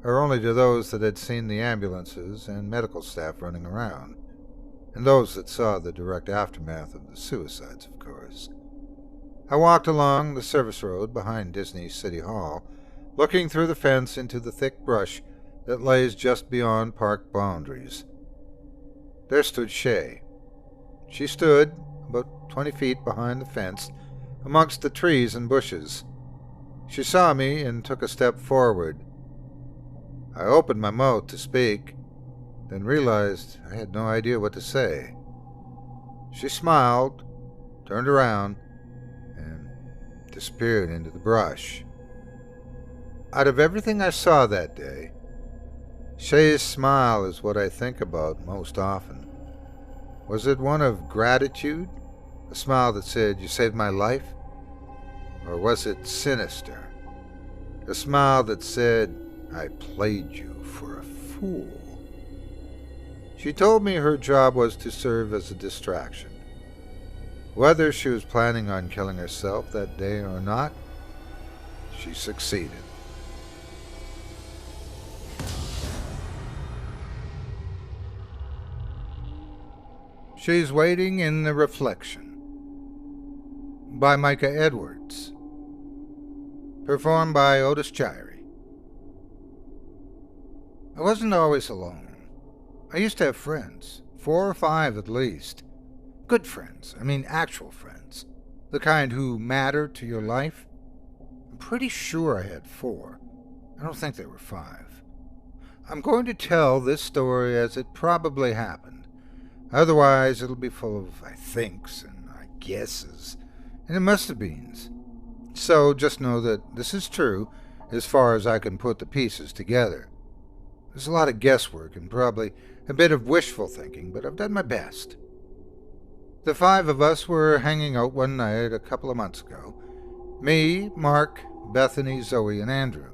or only to those that had seen the ambulances and medical staff running around, and those that saw the direct aftermath of the suicides, of course. I walked along the service road behind Disney City Hall, looking through the fence into the thick brush that lays just beyond park boundaries. There stood Shay. She stood about 20 feet behind the fence, amongst the trees and bushes. She saw me and took a step forward. I opened my mouth to speak, then realized I had no idea what to say. She smiled, turned around, and disappeared into the brush. Out of everything I saw that day, Shay's smile is what I think about most often. Was it one of gratitude? A smile that said, "You saved my life"? Or was it sinister? A smile that said, "I played you for a fool"? She told me her job was to serve as a distraction. Whether she was planning on killing herself that day or not, she succeeded. She's Waiting in the Reflection by Micah Edwards. Performed by Otis Gyrie. I wasn't always alone. I used to have friends, 4 or 5 at least. Good friends, actual friends. The kind who matter to your life. I'm pretty sure I had 4. I don't think there were 5. I'm going to tell this story as it probably happened. Otherwise, it'll be full of I thinks and I guesses, and it must have beens. So just know that this is true as far as I can put the pieces together. There's a lot of guesswork and probably a bit of wishful thinking, but I've done my best. The 5 of us were hanging out one night a couple of months ago. Me, Mark, Bethany, Zoe, and Andrew.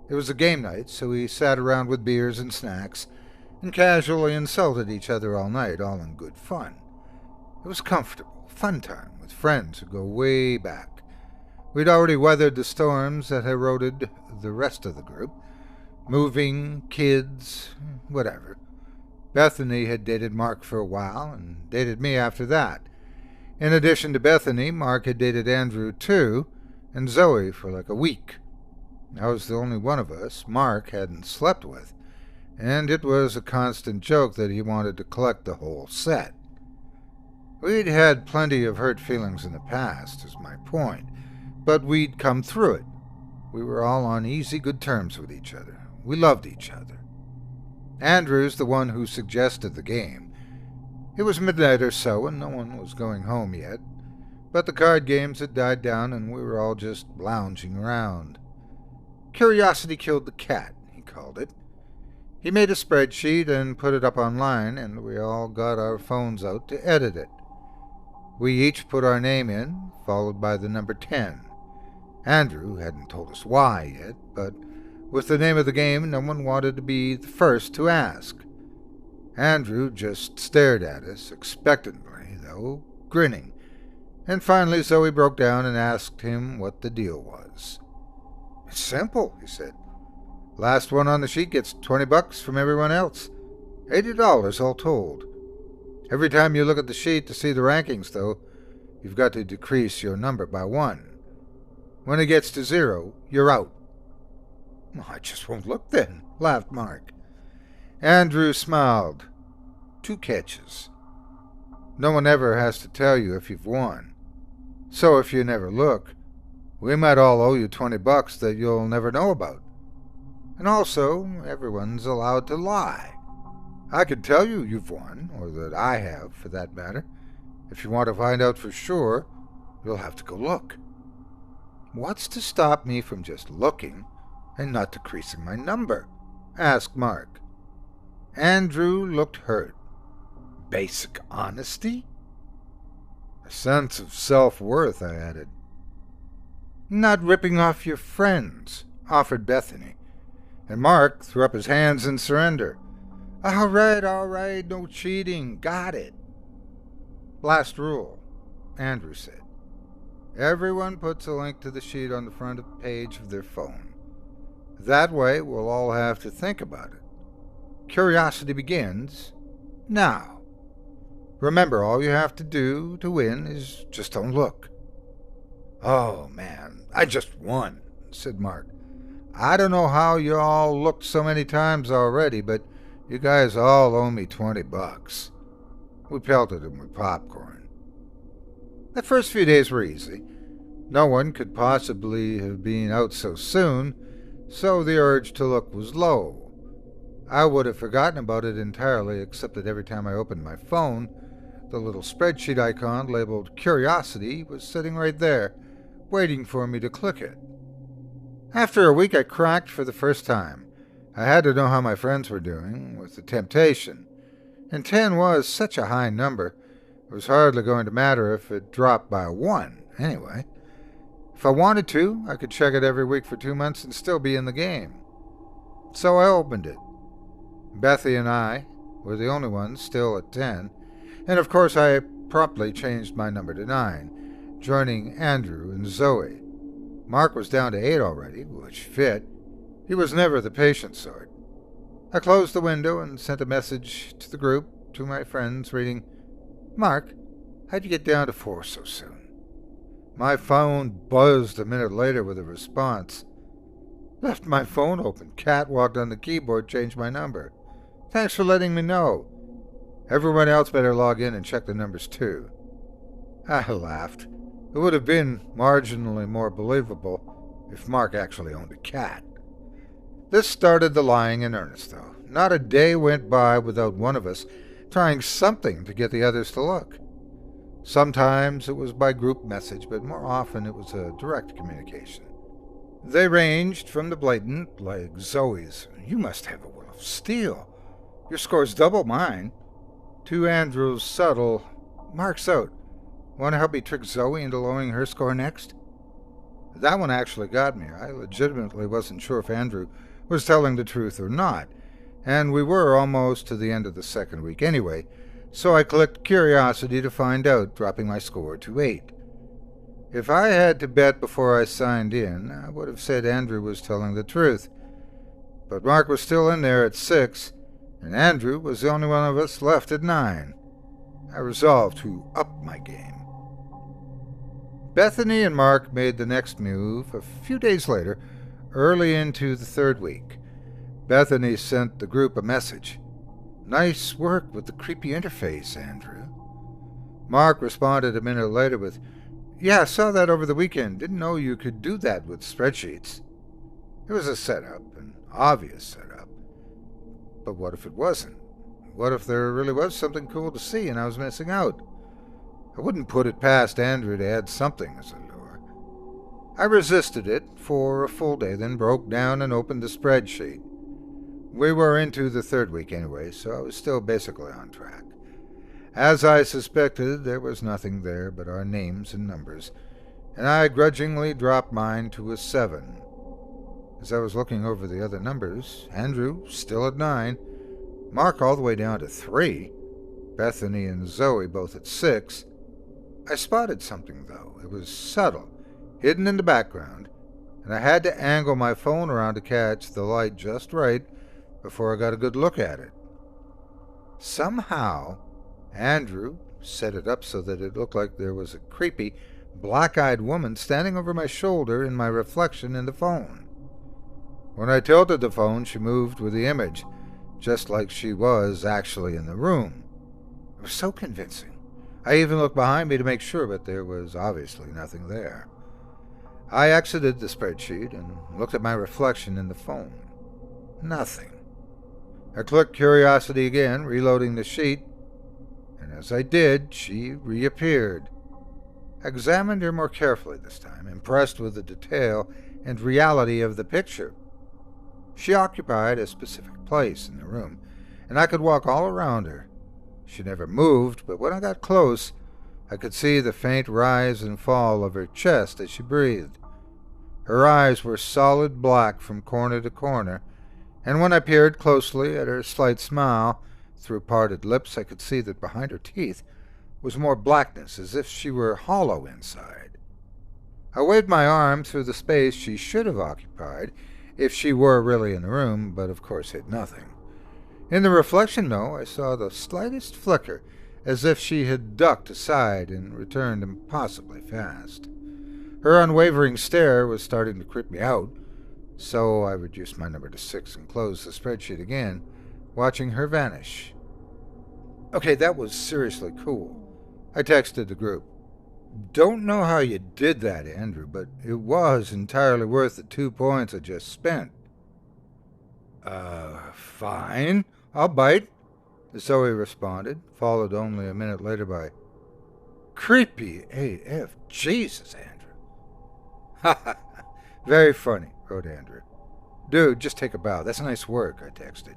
It was a game night, so we sat around with beers and snacks and casually insulted each other all night, all in good fun. It was comfortable, fun time with friends who go way back. We'd already weathered the storms that eroded the rest of the group. Moving, kids, whatever. Bethany had dated Mark for a while and dated me after that. In addition to Bethany, Mark had dated Andrew too, and Zoe for like a week. I was the only one of us Mark hadn't slept with, and it was a constant joke that he wanted to collect the whole set. We'd had plenty of hurt feelings in the past, is my point, but we'd come through it. We were all on easy, good terms with each other. We loved each other. Andrew's the one who suggested the game. It was midnight or so, and no one was going home yet, but the card games had died down and we were all just lounging around. Curiosity killed the cat, he called it. He made a spreadsheet and put it up online, and we all got our phones out to edit it. We each put our name in, followed by the number 10. Andrew hadn't told us why yet, but with the name of the game, no one wanted to be the first to ask. Andrew just stared at us, expectantly, though, grinning, and finally Zoe broke down and asked him what the deal was. "It's simple," he said. "Last one on the sheet gets $20 from everyone else. $80 all told. Every time you look at the sheet to see the rankings, though, you've got to decrease your number by 1. When it gets to 0, you're out." "I just won't look then," laughed Mark. Andrew smiled. 2 catches. No one ever has to tell you if you've won. So if you never look, we might all owe you $20 that you'll never know about. And also, everyone's allowed to lie. I could tell you you've won, or that I have, for that matter. If you want to find out for sure, you'll have to go look. "What's to stop me from just looking and not decreasing my number?" asked Mark. Andrew looked hurt. "Basic honesty?" "A sense of self-worth," I added. "Not ripping off your friends," offered Bethany, and Mark threw up his hands in surrender. All right, no cheating, got it." "Last rule," Andrew said. "Everyone puts a link to the sheet on the front page of their phone. That way we'll all have to think about it. Curiosity begins now. Remember, all you have to do to win is just don't look." "Oh, man, I just won," said Mark. "I don't know how you all looked so many times already, but you guys all owe me $20. We pelted him with popcorn. The first few days were easy. No one could possibly have been out so soon, so the urge to look was low. I would have forgotten about it entirely, except that every time I opened my phone, the little spreadsheet icon labeled Curiosity was sitting right there, waiting for me to click it. After a week, I cracked for the first time. I had to know how my friends were doing, with the temptation. And 10 was such a high number, it was hardly going to matter if it dropped by 1, anyway. If I wanted to, I could check it every week for 2 months and still be in the game. So I opened it. Bethy and I were the only ones still at 10, and of course I promptly changed my number to 9, joining Andrew and Zoe. Mark was down to 8 already, which fit. He was never the patient sort. I closed the window and sent a message to the group, to my friends, reading, "Mark, how'd you get down to 4 so soon?" My phone buzzed a minute later with a response. "Left my phone open. Cat walked on the keyboard, changed my number. Thanks for letting me know. Everyone else better log in and check the numbers too." I laughed. It would have been marginally more believable if Mark actually owned a cat. This started the lying in earnest, though. Not a day went by without one of us trying something to get the others to look. Sometimes it was by group message, but more often it was a direct communication. They ranged from the blatant, like Zoe's, "You must have a will of steel. Your score's double mine," to Andrew's subtle, "Mark's out. Want to help me trick Zoe into lowering her score next?" That one actually got me. I legitimately wasn't sure if Andrew was telling the truth or not, and we were almost to the end of the second week anyway, so I clicked Curiosity to find out, dropping my score to 8. If I had to bet before I signed in, I would have said Andrew was telling the truth. But Mark was still in there at 6, and Andrew was the only one of us left at 9. I resolved to up my game. Bethany and Mark made the next move a few days later, early into the third week. Bethany sent the group a message. "Nice work with the creepy interface, Andrew." Mark responded a minute later with, "Yeah, I saw that over the weekend. Didn't know you could do that with spreadsheets." It was a setup, an obvious setup. But what if it wasn't? What if there really was something cool to see and I was missing out? I wouldn't put it past Andrew to add something as a lure. I resisted it for a full day, then broke down and opened the spreadsheet. We were into the third week anyway, so I was still basically on track. As I suspected, there was nothing there but our names and numbers, and I grudgingly dropped mine to a 7. As I was looking over the other numbers, Andrew still at 9, Mark all the way down to 3, Bethany and Zoe both at 6, I spotted something, though. It was subtle, hidden in the background, and I had to angle my phone around to catch the light just right before I got a good look at it. Somehow, Andrew set it up so that it looked like there was a creepy, black-eyed woman standing over my shoulder in my reflection in the phone. When I tilted the phone, she moved with the image, just like she was actually in the room. It was so convincing. I even looked behind me to make sure, but there was obviously nothing there. I exited the spreadsheet and looked at my reflection in the phone. Nothing. I clicked Curiosity again, reloading the sheet, and as I did, she reappeared. I examined her more carefully this time, impressed with the detail and reality of the picture. She occupied a specific place in the room, and I could walk all around her. She never moved, but when I got close, I could see the faint rise and fall of her chest as she breathed. Her eyes were solid black from corner to corner, and when I peered closely at her slight smile, through parted lips I could see that behind her teeth was more blackness, as if she were hollow inside. I waved my arm through the space she should have occupied if she were really in the room, but of course hit nothing. In the reflection, though, I saw the slightest flicker, as if she had ducked aside and returned impossibly fast. Her unwavering stare was starting to creep me out, so I reduced my number to 6 and closed the spreadsheet again, watching her vanish. "Okay, that was seriously cool," I texted the group. "Don't know how you did that, Andrew, but it was entirely worth the 2 points I just spent." Fine. I'll bite," Zoe responded, followed only a minute later by, "Creepy AF. Jesus, Andrew." "Ha ha. Very funny," wrote Andrew. "Dude, just take a bow. That's nice work," I texted.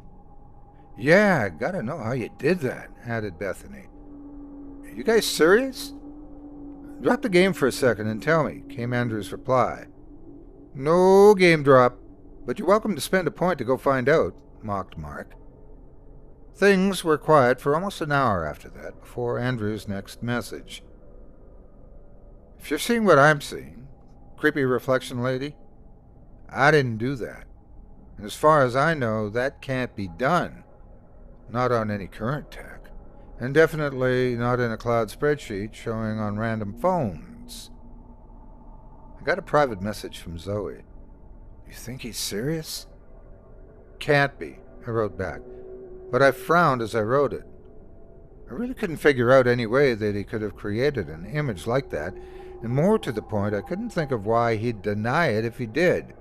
"Yeah, gotta know how you did that," added Bethany. "You guys serious?" "Drop the game for a second and tell me," came Andrew's reply. "No game drop, but you're welcome to spend a point to go find out," mocked Mark. Things were quiet for almost an hour after that, before Andrew's next message. "If you're seeing what I'm seeing, creepy reflection lady, I didn't do that. And as far as I know, that can't be done. Not on any current tech. And definitely not in a cloud spreadsheet showing on random phones." I got a private message from Zoe. "You think he's serious?" "Can't be," I wrote back, but I frowned as I wrote it. I really couldn't figure out any way that he could have created an image like that, and more to the point, I couldn't think of why he'd deny it if he did.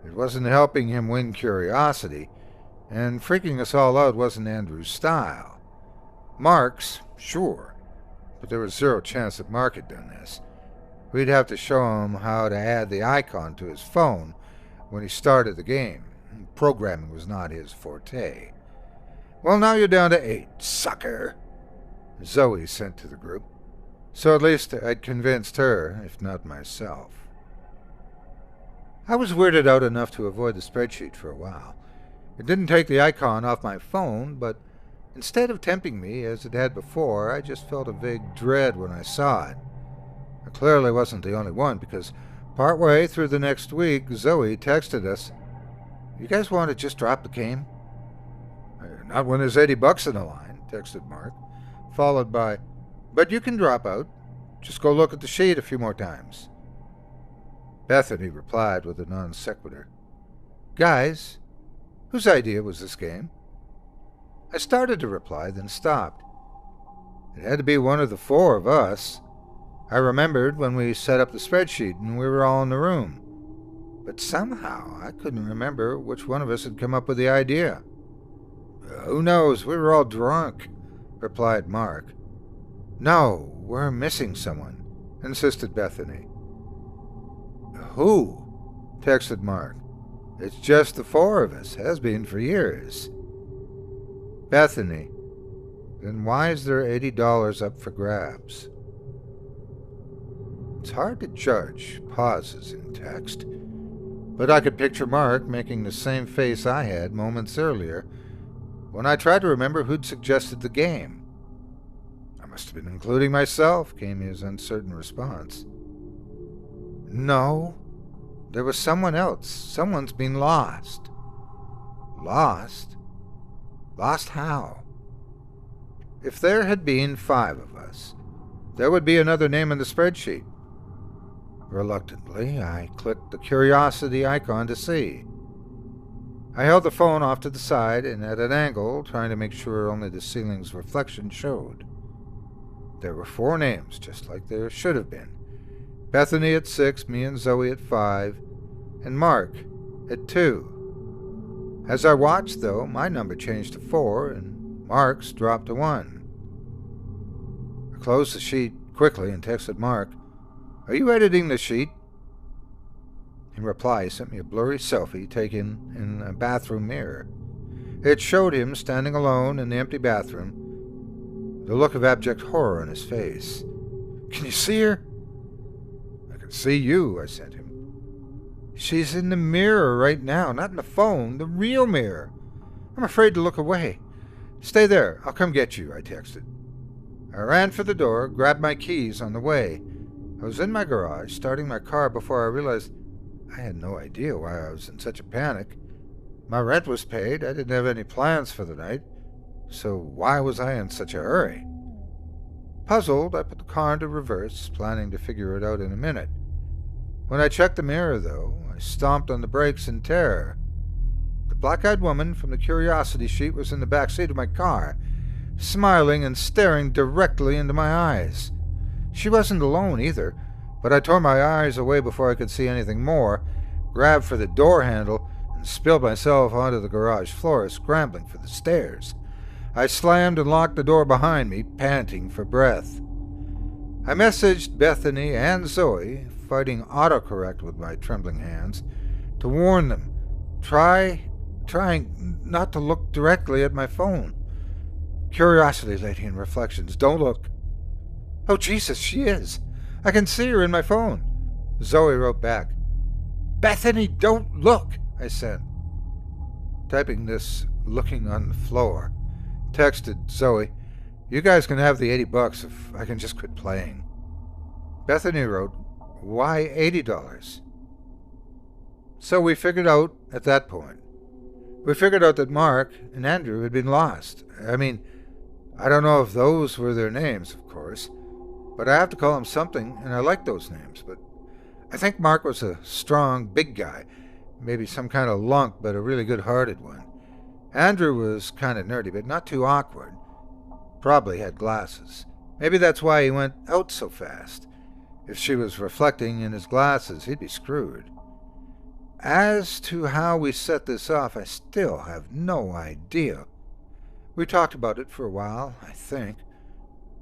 It wasn't helping him win curiosity, and freaking us all out wasn't Andrew's style. Mark's, sure, but there was zero chance that Mark had done this. We'd have to show him how to add the icon to his phone when he started the game. Programming was not his forte. "Well, now you're down to 8, sucker," Zoe sent to the group. So at least I'd convinced her, if not myself. I was weirded out enough to avoid the spreadsheet for a while. It didn't take the icon off my phone, but instead of tempting me as it had before, I just felt a vague dread when I saw it. I clearly wasn't the only one, because partway through the next week, Zoe texted us, "You guys want to just drop the game?" "Not when there's $80 in the line," texted Mark, followed by, "But you can drop out. Just go look at the sheet a few more times." Bethany replied with a non sequitur. "Guys, Whose idea was this game? I started to reply, then stopped. It had to be one of the four of us. I remembered when we set up the spreadsheet and we were all in the room. But somehow I couldn't remember which one of us had come up with the idea. Who knows? We were all drunk, replied Mark. No, we're missing someone, insisted Bethany. Who? Texted Mark. It's just the four of us, has been for years. Bethany. Then why is there $80 up for grabs? It's hard to judge pauses in text, but I could picture Mark making the same face I had moments earlier when I tried to remember who'd suggested the game. I must have been including myself, came his uncertain response. No, there was someone else. Someone's been lost. Lost? Lost how? If there had been 5 of us, there would be another name in the spreadsheet. Reluctantly, I clicked the curiosity icon to see. I held the phone off to the side and at an angle, trying to make sure only the ceiling's reflection showed. There were 4 names, just like there should have been. Bethany at 6, me and Zoe at 5, and Mark at 2. As I watched, though, my number changed to 4, and Mark's dropped to 1. I closed the sheet quickly and texted Mark, "Are you editing the sheet?" In reply, he sent me a blurry selfie taken in a bathroom mirror. It showed him standing alone in the empty bathroom, the look of abject horror on his face. "Can you see her?" "I can see you," I sent him. "She's in the mirror right now, not in the phone, the real mirror. I'm afraid to look away. Stay there, I'll come get you," I texted. I ran for the door, grabbed my keys on the way. I was in my garage, starting my car before I realized I had no idea why I was in such a panic. My rent was paid, I didn't have any plans for the night, so why was I in such a hurry? Puzzled, I put the car into reverse, planning to figure it out in a minute. When I checked the mirror, though, I stomped on the brakes in terror. The black-eyed woman from the curiosity sheet was in the back seat of my car, smiling and staring directly into my eyes. She wasn't alone either, but I tore my eyes away before I could see anything more, grabbed for the door handle, and spilled myself onto the garage floor, scrambling for the stairs. I slammed and locked the door behind me, panting for breath. I messaged Bethany and Zoe, fighting autocorrect with my trembling hands, to warn them, trying not to look directly at my phone. "Curiosity lady in reflections, don't look." "Oh, Jesus, she is. I can see her in my phone." Zoe wrote back. "Bethany, don't look," I said. Typing this, looking on the floor, texted Zoe, "You guys can have the $80 if I can just quit playing." Bethany wrote, "Why $80? So we figured out at that point. We figured out that Mark and Andrew had been lost. I don't know if those were their names, of course, but I have to call them something, and I like those names. But I think Mark was a strong, big guy, maybe some kind of lunk, but a really good-hearted one. Andrew was kind of nerdy, but not too awkward. Probably had glasses. Maybe that's why he went out so fast. If she was reflecting in his glasses, he'd be screwed. As to how we set this off, I still have no idea. We talked about it for a while, I think,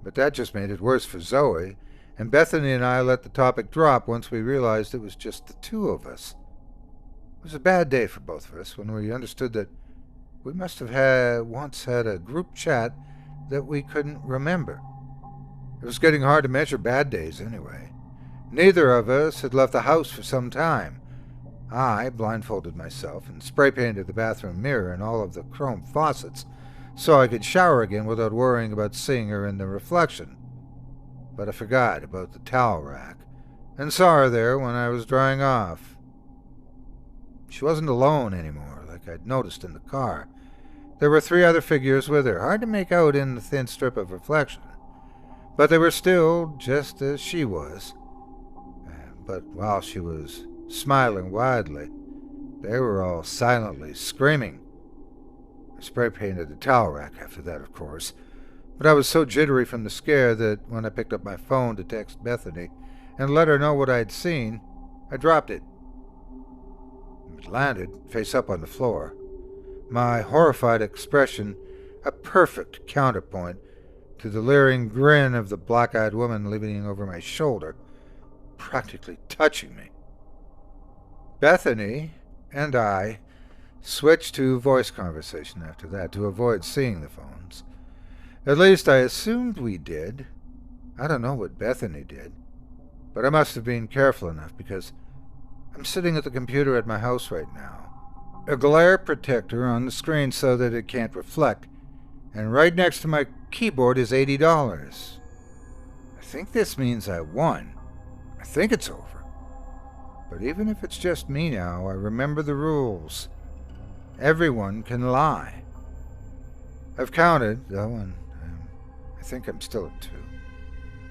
but that just made it worse for Zoe, and Bethany and I let the topic drop once we realized it was just the 2 of us. It was a bad day for both of us when we understood that we must have once had a group chat that we couldn't remember. It was getting hard to measure bad days anyway. Neither of us had left the house for some time. I blindfolded myself and spray-painted the bathroom mirror and all of the chrome faucets so I could shower again without worrying about seeing her in the reflection. But I forgot about the towel rack and saw her there when I was drying off. She wasn't alone anymore, like I'd noticed in the car. There were 3 other figures with her, hard to make out in the thin strip of reflection. But they were still just as she was. But while she was smiling widely, they were all silently screaming I spray painted the towel rack after that, of course, but I was so jittery from the scare that when I picked up my phone to text Bethany and let her know what I had seen, I dropped it. It landed face up on the floor, my horrified expression a perfect counterpoint to the leering grin of the black-eyed woman leaning over my shoulder, practically touching me. Bethany and I switched to voice conversation after that to avoid seeing the phones. At least I assumed we did. I don't know what Bethany did, but I must have been careful enough because I'm sitting at the computer at my house right now. A glare protector on the screen so that it can't reflect, and right next to my keyboard is $80. I think this means I won. I think it's over. But even if it's just me now, I remember the rules. Everyone can lie. I've counted, though, and I think I'm still at 2.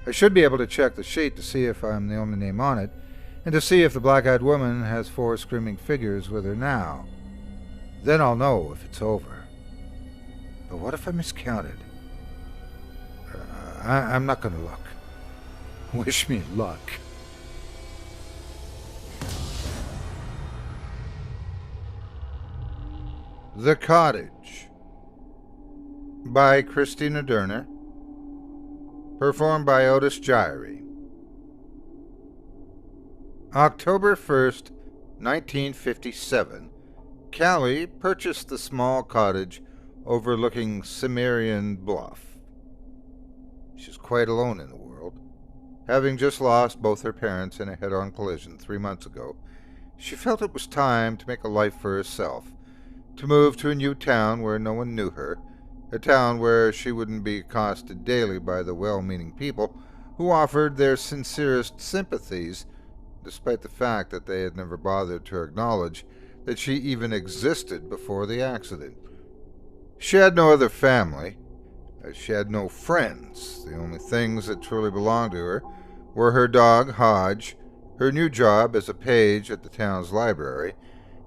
I should be able to check the sheet to see if I'm the only name on it, and to see if the black-eyed woman has 4 screaming figures with her now. Then I'll know if it's over. But what if I miscounted? I'm not going to look. Wish me luck. The Cottage by Christina Durner. Performed by Otis Jiry. October 1st, 1957, Callie purchased the small cottage overlooking Cimmerian Bluff. She's quite alone in the world. Having just lost both her parents in a head-on collision 3 months ago, she felt it was time to make a life for herself, to move to a new town where no one knew her, a town where she wouldn't be accosted daily by the well-meaning people who offered their sincerest sympathies, despite the fact that they had never bothered to acknowledge that she even existed before the accident. She had no other family. She had no friends. The only things that truly belonged to her were her dog, Hodge, her new job as a page at the town's library,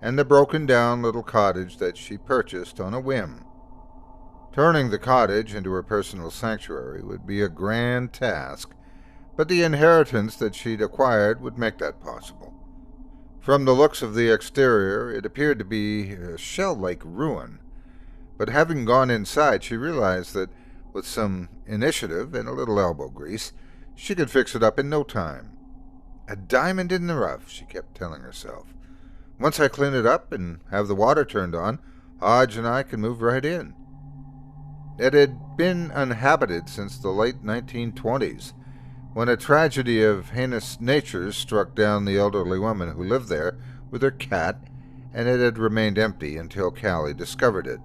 and the broken-down little cottage that she purchased on a whim. Turning the cottage into her personal sanctuary would be a grand task, but the inheritance that she'd acquired would make that possible. From the looks of the exterior, it appeared to be a shell-like ruin, but having gone inside, she realized that with some initiative and a little elbow grease, she could fix it up in no time. A diamond in the rough, she kept telling herself. Once I clean it up and have the water turned on, Hodge and I can move right in. It had been uninhabited since the late 1920s, when a tragedy of heinous natures struck down the elderly woman who lived there with her cat, and it had remained empty until Callie discovered it.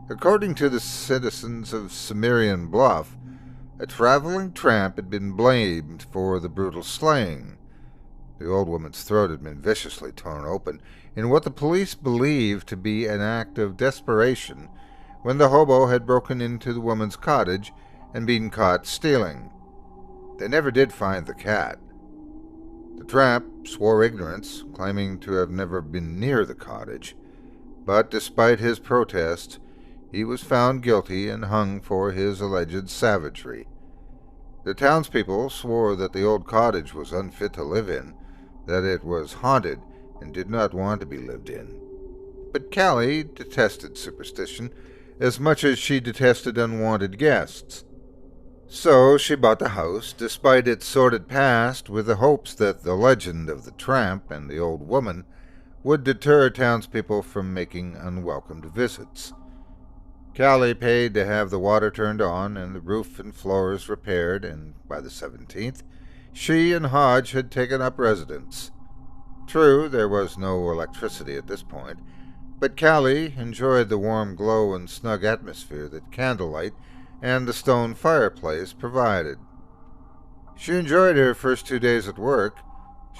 According to the citizens of Cimmerian Bluff, a traveling tramp had been blamed for the brutal slaying. The old woman's throat had been viciously torn open in what the police believed to be an act of desperation when the hobo had broken into the woman's cottage and been caught stealing. They never did find the cat. The tramp swore ignorance, claiming to have never been near the cottage, but despite his protests, he was found guilty and hung for his alleged savagery. The townspeople swore that the old cottage was unfit to live in, that it was haunted and did not want to be lived in. But Callie detested superstition as much as she detested unwanted guests. So she bought the house, despite its sordid past, with the hopes that the legend of the tramp and the old woman would deter townspeople from making unwelcomed visits. Callie paid to have the water turned on and the roof and floors repaired, and by the 17th, she and Hodge had taken up residence. True, there was no electricity at this point, but Callie enjoyed the warm glow and snug atmosphere that candlelight and the stone fireplace provided. She enjoyed her first 2 days at work.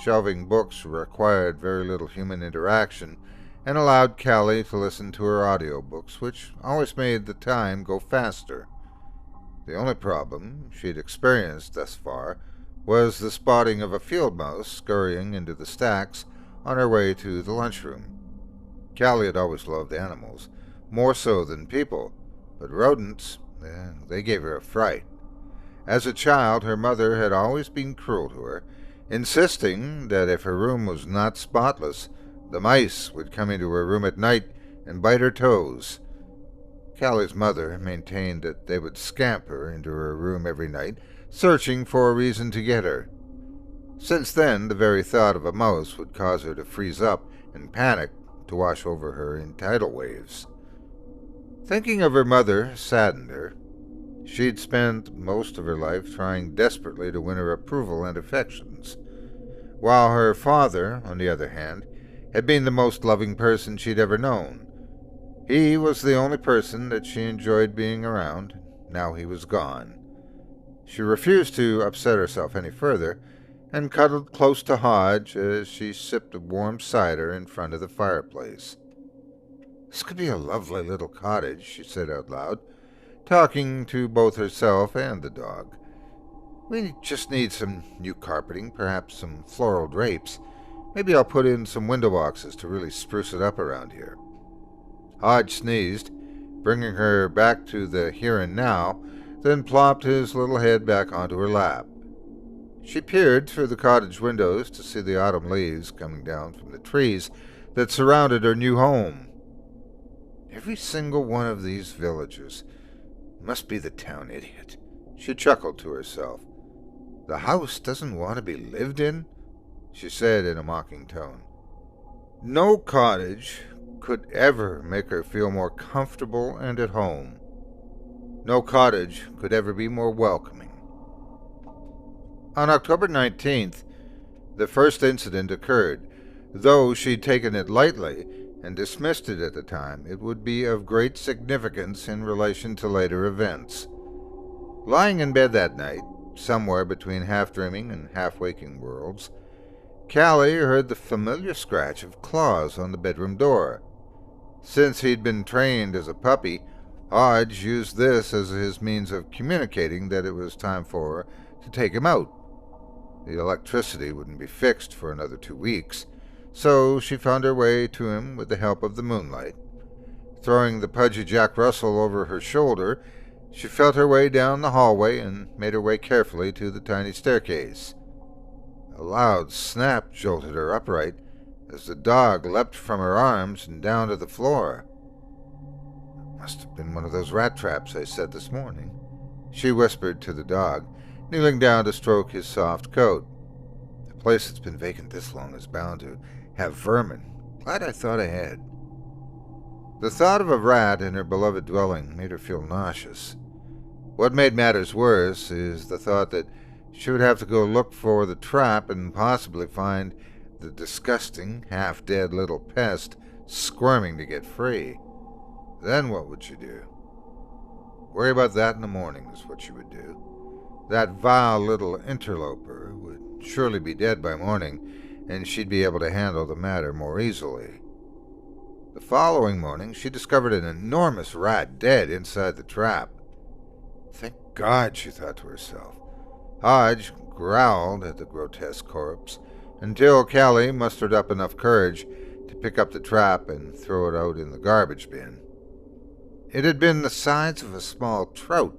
Shelving books required very little human interaction and allowed Callie to listen to her audiobooks, which always made the time go faster. The only problem she'd experienced thus far was the spotting of a field mouse scurrying into the stacks on her way to the lunchroom. Callie had always loved animals, more so than people, but rodents, they gave her a fright. As a child, her mother had always been cruel to her, insisting that if her room was not spotless, the mice would come into her room at night and bite her toes. Callie's mother maintained that they would scamper into her room every night, searching for a reason to get her. Since then, the very thought of a mouse would cause her to freeze up and panic to wash over her in tidal waves. Thinking of her mother saddened her. She'd spent most of her life trying desperately to win her approval and affections, while her father, on the other hand, had been the most loving person she'd ever known. He was the only person that she enjoyed being around. Now he was gone. She refused to upset herself any further, and cuddled close to Hodge as she sipped a warm cider in front of the fireplace. "This could be a lovely little cottage," she said out loud, talking to both herself and the dog. "We just need some new carpeting, perhaps some floral drapes. Maybe I'll put in some window boxes to really spruce it up around here." Hodge sneezed, bringing her back to the here and now, then plopped his little head back onto her lap. She peered through the cottage windows to see the autumn leaves coming down from the trees that surrounded her new home. Every single one of these villagers must be the town idiot, she chuckled to herself. "The house doesn't want to be lived in," she said in a mocking tone. No cottage could ever make her feel more comfortable and at home. No cottage could ever be more welcoming. On October 19th, the first incident occurred. Though she'd taken it lightly and dismissed it at the time, it would be of great significance in relation to later events. Lying in bed that night, somewhere between half-dreaming and half-waking worlds, Callie heard the familiar scratch of claws on the bedroom door. Since he'd been trained as a puppy, Hodge used this as his means of communicating that it was time for her to take him out. The electricity wouldn't be fixed for another 2 weeks, so she found her way to him with the help of the moonlight. Throwing the pudgy Jack Russell over her shoulder, she felt her way down the hallway and made her way carefully to the tiny staircase. A loud snap jolted her upright as the dog leapt from her arms and down to the floor. "Must have been one of those rat traps I set this morning," she whispered to the dog, kneeling down to stroke his soft coat. "A place that's been vacant this long is bound to have vermin. Glad I thought ahead." The thought of a rat in her beloved dwelling made her feel nauseous. What made matters worse is the thought that she would have to go look for the trap and possibly find the disgusting, half-dead little pest squirming to get free. Then what would she do? Worry about that in the morning is what she would do. That vile little interloper would surely be dead by morning, and she'd be able to handle the matter more easily. The following morning, she discovered an enormous rat dead inside the trap. "Thank God," she thought to herself. Hodge growled at the grotesque corpse until Callie mustered up enough courage to pick up the trap and throw it out in the garbage bin. It had been the size of a small trout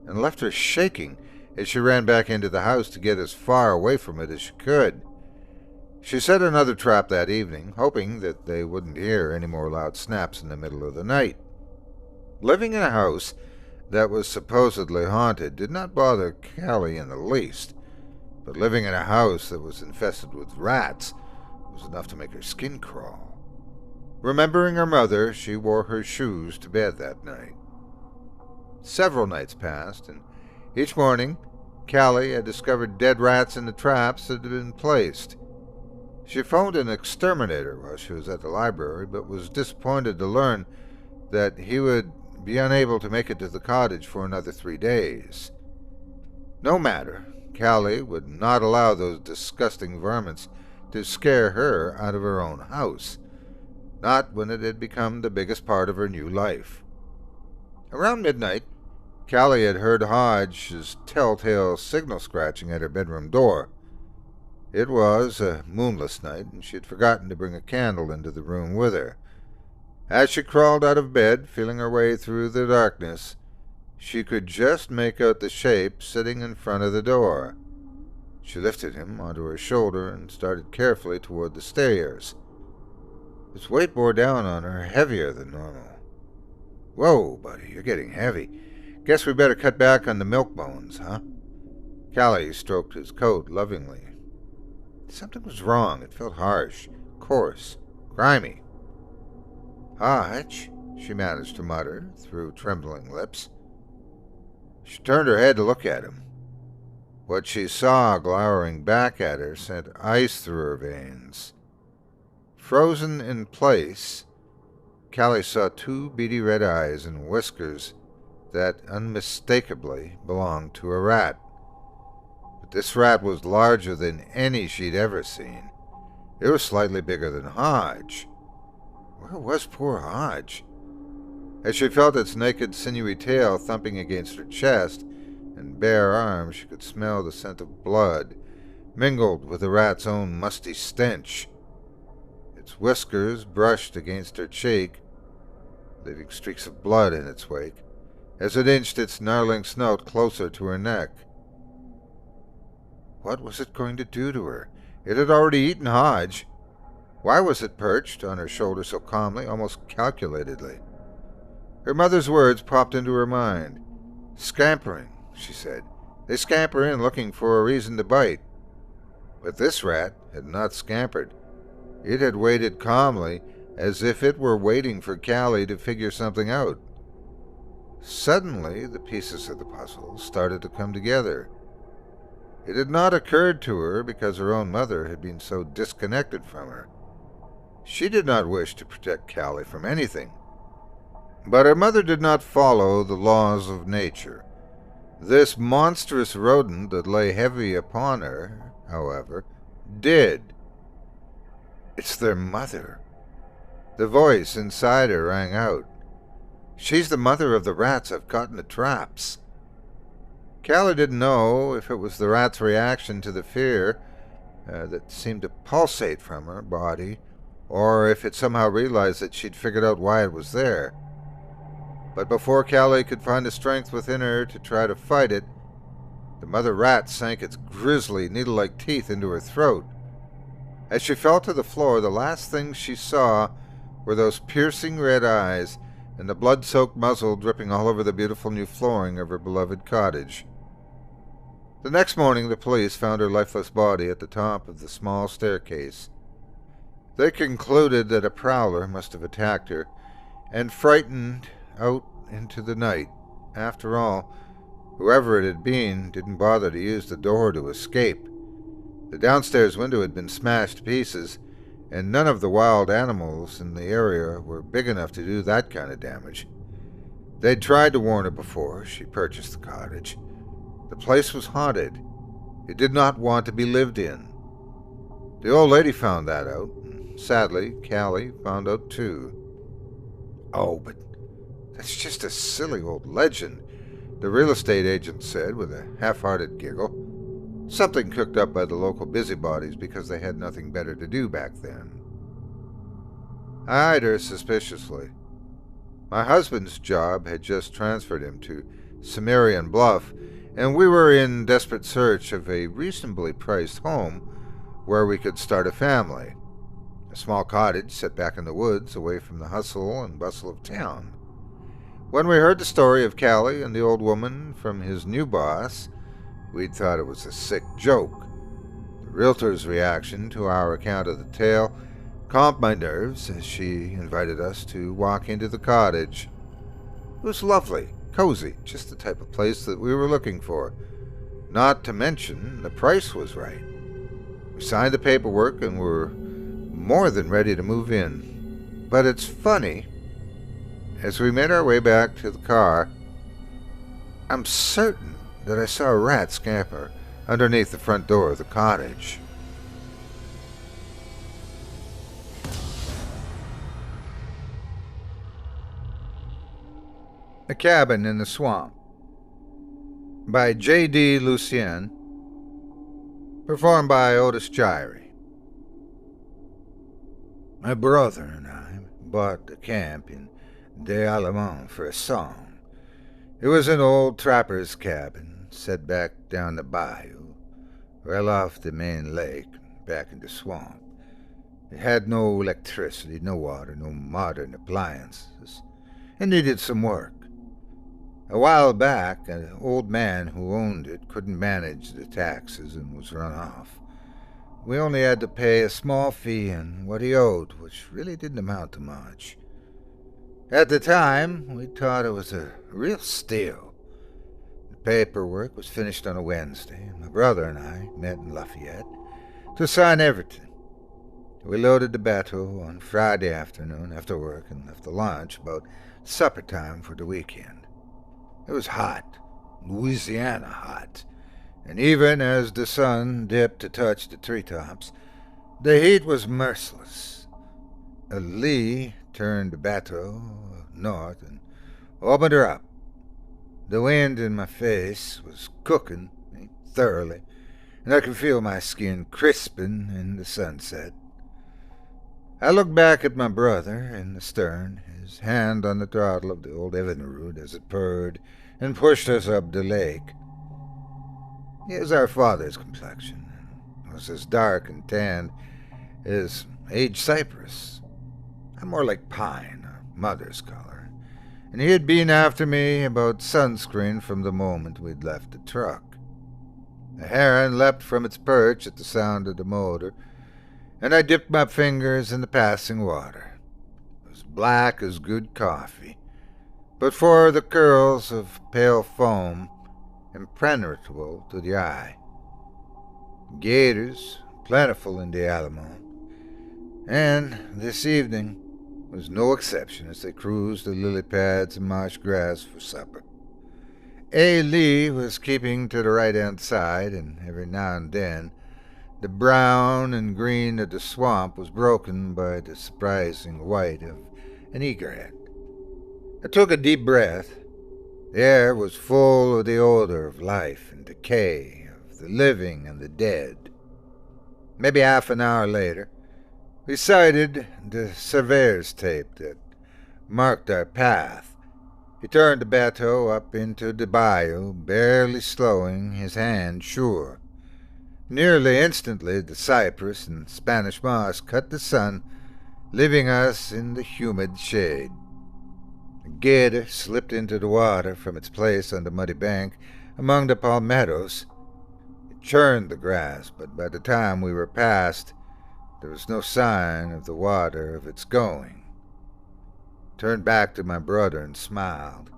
and left her shaking as she ran back into the house to get as far away from it as she could. She set another trap that evening, hoping that they wouldn't hear any more loud snaps in the middle of the night. Living in a house that was supposedly haunted did not bother Callie in the least, but living in a house that was infested with rats was enough to make her skin crawl. Remembering her mother, she wore her shoes to bed that night. Several nights passed, and each morning Callie had discovered dead rats in the traps that had been placed. She phoned an exterminator while she was at the library, but was disappointed to learn that he would be unable to make it to the cottage for another 3 days. No matter, Callie would not allow those disgusting varmints to scare her out of her own house, not when it had become the biggest part of her new life. Around midnight, Callie had heard Hodge's telltale signal scratching at her bedroom door. It was a moonless night, and she had forgotten to bring a candle into the room with her. As she crawled out of bed, feeling her way through the darkness, she could just make out the shape sitting in front of the door. She lifted him onto her shoulder and started carefully toward the stairs. His weight bore down on her, heavier than normal. "Whoa, buddy, you're getting heavy. Guess we better cut back on the milk bones, huh?" Callie stroked his coat lovingly. Something was wrong. It felt harsh, coarse, grimy. "Hutch," she managed to mutter through trembling lips. She turned her head to look at him. What she saw glowering back at her sent ice through her veins. Frozen in place, Callie saw two beady red eyes and whiskers that unmistakably belonged to a rat. But this rat was larger than any she'd ever seen. It was slightly bigger than Hodge. Where was poor Hodge? As she felt its naked, sinewy tail thumping against her chest and bare arms, she could smell the scent of blood, mingled with the rat's own musty stench. Its whiskers brushed against her cheek, leaving streaks of blood in its wake, as it inched its gnarling snout closer to her neck. What was it going to do to her? It had already eaten Hodge. Why was it perched on her shoulder so calmly, almost calculatedly? Her mother's words popped into her mind. "Scampering," she said. "They scamper in looking for a reason to bite." But this rat had not scampered. It had waited calmly, as if it were waiting for Callie to figure something out. Suddenly, the pieces of the puzzle started to come together. It had not occurred to her because her own mother had been so disconnected from her. She did not wish to protect Callie from anything. But her mother did not follow the laws of nature. This monstrous rodent that lay heavy upon her, however, did. "It's their mother." The voice inside her rang out. "She's the mother of the rats I've caught in the traps." Callie didn't know if it was the rat's reaction to the fear that seemed to pulsate from her body, or if it somehow realized that she'd figured out why it was there. But before Callie could find the strength within her to try to fight it, the mother rat sank its grisly, needle-like teeth into her throat. As she fell to the floor, the last thing she saw were those piercing red eyes and the blood-soaked muzzle dripping all over the beautiful new flooring of her beloved cottage. The next morning, the police found her lifeless body at the top of the small staircase. They concluded that a prowler must have attacked her and frightened out into the night. After all, whoever it had been didn't bother to use the door to escape. The downstairs window had been smashed to pieces, and none of the wild animals in the area were big enough to do that kind of damage. They'd tried to warn her before she purchased the cottage. The place was haunted. It did not want to be lived in. The old lady found that out, and sadly, Callie found out too. "Oh, but that's just a silly old legend," the real estate agent said with a half-hearted giggle. Something cooked up by the local busybodies because they had nothing better to do back then. I eyed her suspiciously. My husband's job had just transferred him to Cimmerian Bluff, and we were in desperate search of a reasonably priced home where we could start a family. A small cottage set back in the woods, away from the hustle and bustle of town. When we heard the story of Callie and the old woman from his new boss, we'd thought it was a sick joke. The realtor's reaction to our account of the tale calmed my nerves as she invited us to walk into the cottage. It was lovely, cozy, just the type of place that we were looking for. Not to mention, the price was right. We signed the paperwork and were more than ready to move in. But it's funny, as we made our way back to the car, I'm certain that I saw a rat scamper underneath the front door of the cottage. A Cabin in the Swamp by J.D. Lucien, performed by Otis Gyrie. My brother and I bought the camp in Des Allemands for a song. It was an old trapper's cabin set back down the bayou, well off the main lake, back in the swamp. It had no electricity, no water, no modern appliances. It needed some work. A while back, an old man who owned it couldn't manage the taxes and was run off. We only had to pay a small fee and what he owed, which really didn't amount to much. At the time, we thought it was a real steal. The paperwork was finished on a Wednesday, and my brother and I met in Lafayette to sign everything. We loaded the bateau on Friday afternoon after work and left the launch about supper time for the weekend. It was hot, Louisiana hot, and even as the sun dipped to touch the treetops, the heat was merciless. A lee turned the bateau north and opened her up. The wind in my face was cooking me thoroughly, and I could feel my skin crisping in the sunset. I looked back at my brother in the stern, his hand on the throttle of the old Evinrude as it purred and pushed us up the lake. He was our father's complexion, and was as dark and tanned as aged cypress. I'm more like pine, our mother's color, and he had been after me about sunscreen from the moment we'd left the truck. The heron leapt from its perch at the sound of the motor, and I dipped my fingers in the passing water. It was black as good coffee, but for the curls of pale foam, impenetrable to the eye. Gators, plentiful in the Alamo, and this evening was no exception as they cruised the lily pads and marsh grass for supper. A. Lee was keeping to the right-hand side, and every now and then the brown and green of the swamp was broken by the surprising white of an egerhead. I took a deep breath. The air was full of the odor of life and decay, of the living and the dead. Maybe half an hour later, we sighted the surveyor's tape that marked our path. He turned the bateau up into the bayou, barely slowing his hand sure. Nearly instantly, the cypress and Spanish moss cut the sun, leaving us in the humid shade. A gator slipped into the water from its place on the muddy bank among the palmettos. It churned the grass, but by the time we were past, there was no sign of the water of its going. I turned back to my brother and smiled.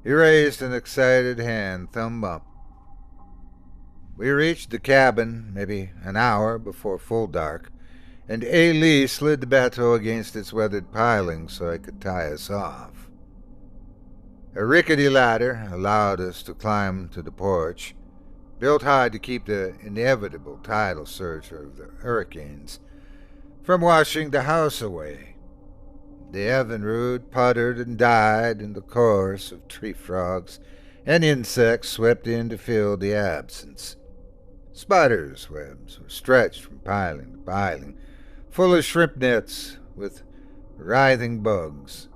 He raised an excited hand, thumb up. We reached the cabin maybe an hour before full dark, and A. Lee slid the bateau against its weathered piling so I could tie us off. A rickety ladder allowed us to climb to the porch, built high to keep the inevitable tidal surge of the hurricanes from washing the house away. The Evinrude puttered and died in the chorus of tree frogs, and insects swept in to fill the absence. Spiders' webs were stretched from piling to piling, full of shrimp nets with writhing bugs.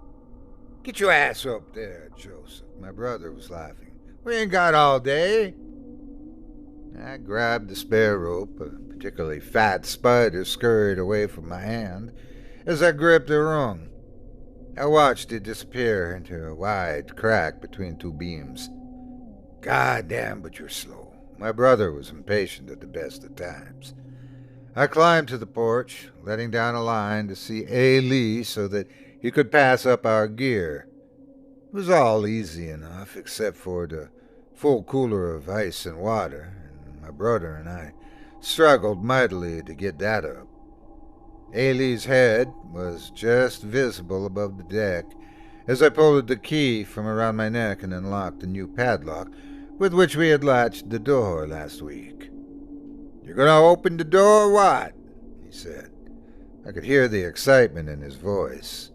"Get your ass up there, Joseph," my brother was laughing. "We ain't got all day." I grabbed the spare rope. A particularly fat spider scurried away from my hand as I gripped the rung. I watched it disappear into a wide crack between two beams. "God damn, but you're slow." My brother was impatient at the best of times. I climbed to the porch, letting down a line to see A. Lee so that he could pass up our gear. It was all easy enough, except for the full cooler of ice and water, and my brother and I struggled mightily to get that up. A. Lee's head was just visible above the deck as I pulled the key from around my neck and unlocked the new padlock with which we had latched the door last week. "You gonna open the door or what?" he said. I could hear the excitement in his voice.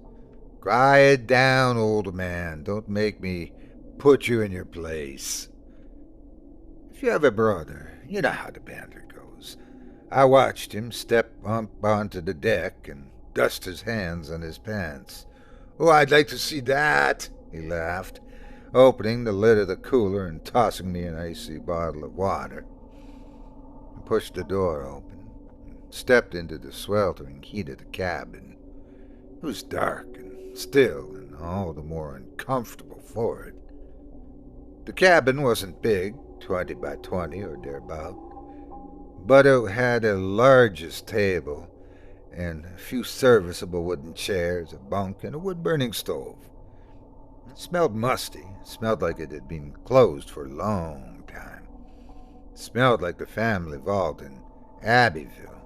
"Quiet down, old man. Don't make me put you in your place." If you have a brother, you know how the banter goes. I watched him step up onto the deck and dust his hands on his pants. "Oh, I'd like to see that," he laughed, opening the lid of the cooler and tossing me an icy bottle of water. I pushed the door open and stepped into the sweltering heat of the cabin. It was dark and still and all the more uncomfortable for it. The cabin wasn't big, 20 by 20 or thereabout, but it had a largest table and a few serviceable wooden chairs, a bunk, and a wood-burning stove. It smelled musty. It smelled like it had been closed for a long time. It smelled like the family vault in Abbeville.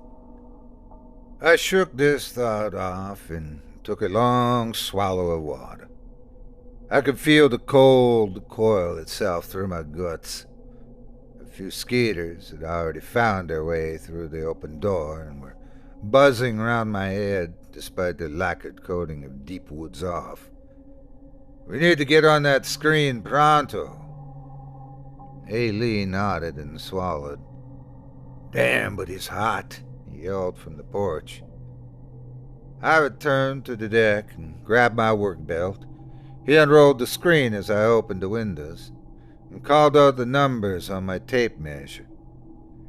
I shook this thought off and took a long swallow of water. I could feel the cold coil itself through my guts. A few skeeters had already found their way through the open door and were buzzing round my head despite the lacquered coating of deep woods off. "We need to get on that screen pronto." A. Lee nodded and swallowed. "Damn, but it's hot," he yelled from the porch. I returned to the deck and grabbed my work belt. He unrolled the screen as I opened the windows and called out the numbers on my tape measure.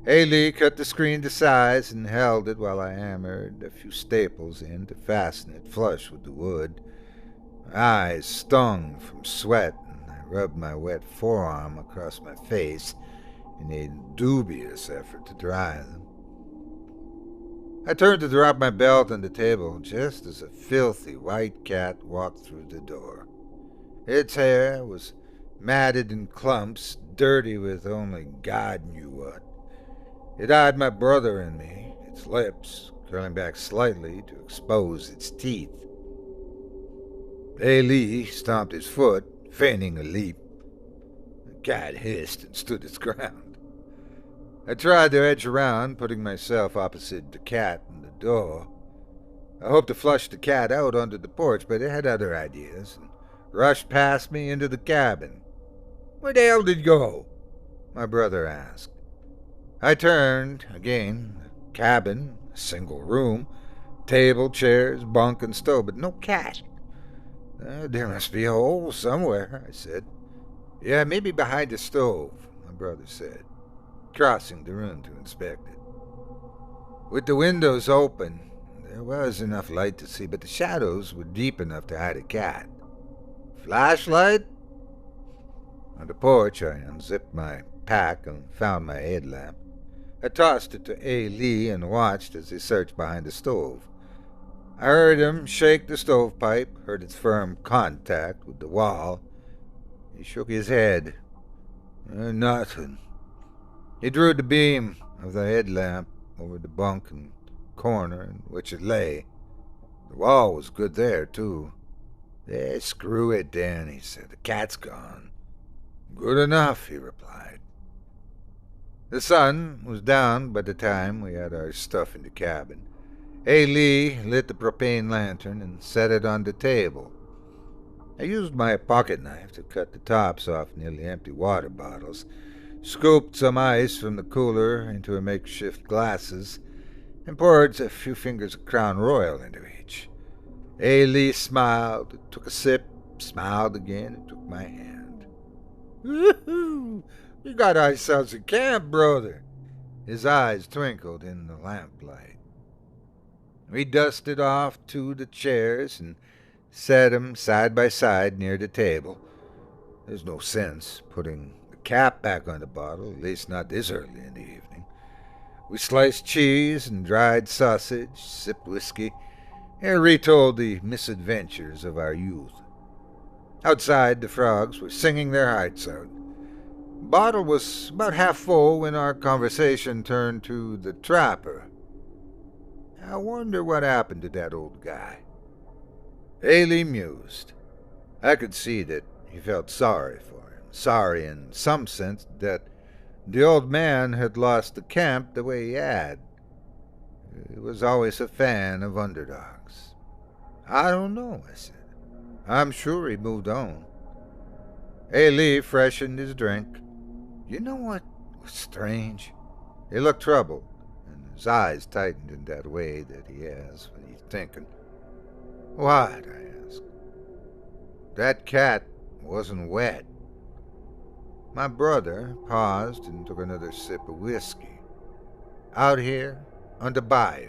A. Lee cut the screen to size and held it while I hammered a few staples in to fasten it flush with the wood. My eyes stung from sweat, and I rubbed my wet forearm across my face in a dubious effort to dry them. I turned to drop my belt on the table just as a filthy white cat walked through the door. Its hair was matted in clumps, dirty with only God knew what. It eyed my brother and me, its lips curling back slightly to expose its teeth. A. Lee stomped his foot, feigning a leap. The cat hissed and stood its ground. I tried to edge around, putting myself opposite the cat and the door. I hoped to flush the cat out onto the porch, but it had other ideas and rushed past me into the cabin. "Where the hell did you go?" my brother asked. I turned again. The cabin, a single room, table, chairs, bunk, and stove, but no cat. "There must be a hole somewhere," I said. "Yeah, maybe behind the stove," my brother said, crossing the room to inspect it. With the windows open, there was enough light to see, but the shadows were deep enough to hide a cat. "Flashlight?" On the porch, I unzipped my pack and found my headlamp. I tossed it to A. Lee and watched as he searched behind the stove. I heard him shake the stovepipe, heard its firm contact with the wall. He shook his head. "Nothing." He drew the beam of the headlamp over the bunk and corner in which it lay. The wall was good there, too. Screw it, then," he said. "The cat's gone." "Good enough," he replied. The sun was down by the time we had our stuff in the cabin. A. Lee lit the propane lantern and set it on the table. I used my pocket knife to cut the tops off nearly empty water bottles, scooped some ice from the cooler into makeshift glasses, and poured a few fingers of Crown Royal into each. A. Lee smiled, took a sip, smiled again, and took my hand. "Woo-hoo! We got ourselves a camp, brother." His eyes twinkled in the lamplight. We dusted off two of the chairs and set 'em side by side near the table. There's no sense putting the cap back on the bottle, at least not this early in the evening. We sliced cheese and dried sausage, sipped whiskey, and retold the misadventures of our youth. Outside, the frogs were singing their hearts out. The bottle was about half full when our conversation turned to the trapper. "I wonder what happened to that old guy." A. Lee mused. I could see that he felt sorry for him, sorry in some sense that the old man had lost the camp the way he had. He was always a fan of underdogs. "I don't know," I said. "I'm sure he moved on." A. Lee freshened his drink. "You know what was strange?" He looked troubled, and His eyes tightened in that way that he has when he's thinking. What? I asked. That cat wasn't wet. My brother paused and took another sip of whiskey. Out here, on the bayou.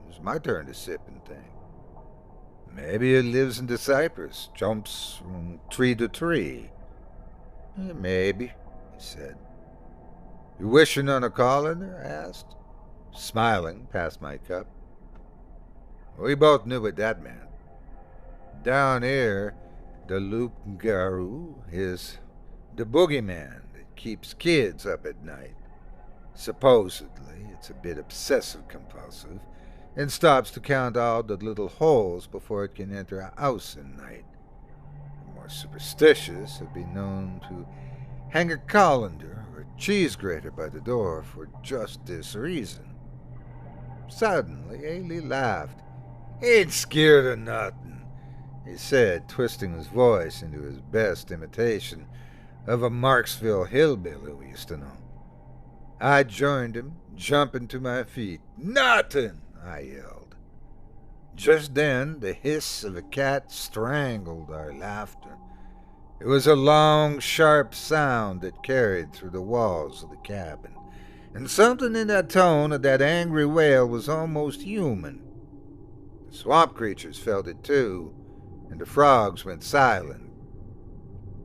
It was my turn to sip and think. Maybe it lives in the cypress, jumps from tree to tree. Maybe, he said. You wishing on a colander? I asked, smiling past my cup. We both knew what that meant. Down here, the loup-garou is the boogeyman that keeps kids up at night. Supposedly, it's a bit obsessive-compulsive and stops to count all the little holes before it can enter a house at night. The more superstitious have been known to hang a colander or cheese grater by the door for just this reason. Suddenly, Ailey laughed. Ain't scared of nothing, he said, twisting his voice into his best imitation of a Marksville hillbilly we used to know. I joined him, jumping to my feet. Nothing, I yelled. Just then, the hiss of a cat strangled our laughter. It was a long, sharp sound that carried through the walls of the cabin, and something in that tone of that angry wail was almost human. The swamp creatures felt it too, and the frogs went silent.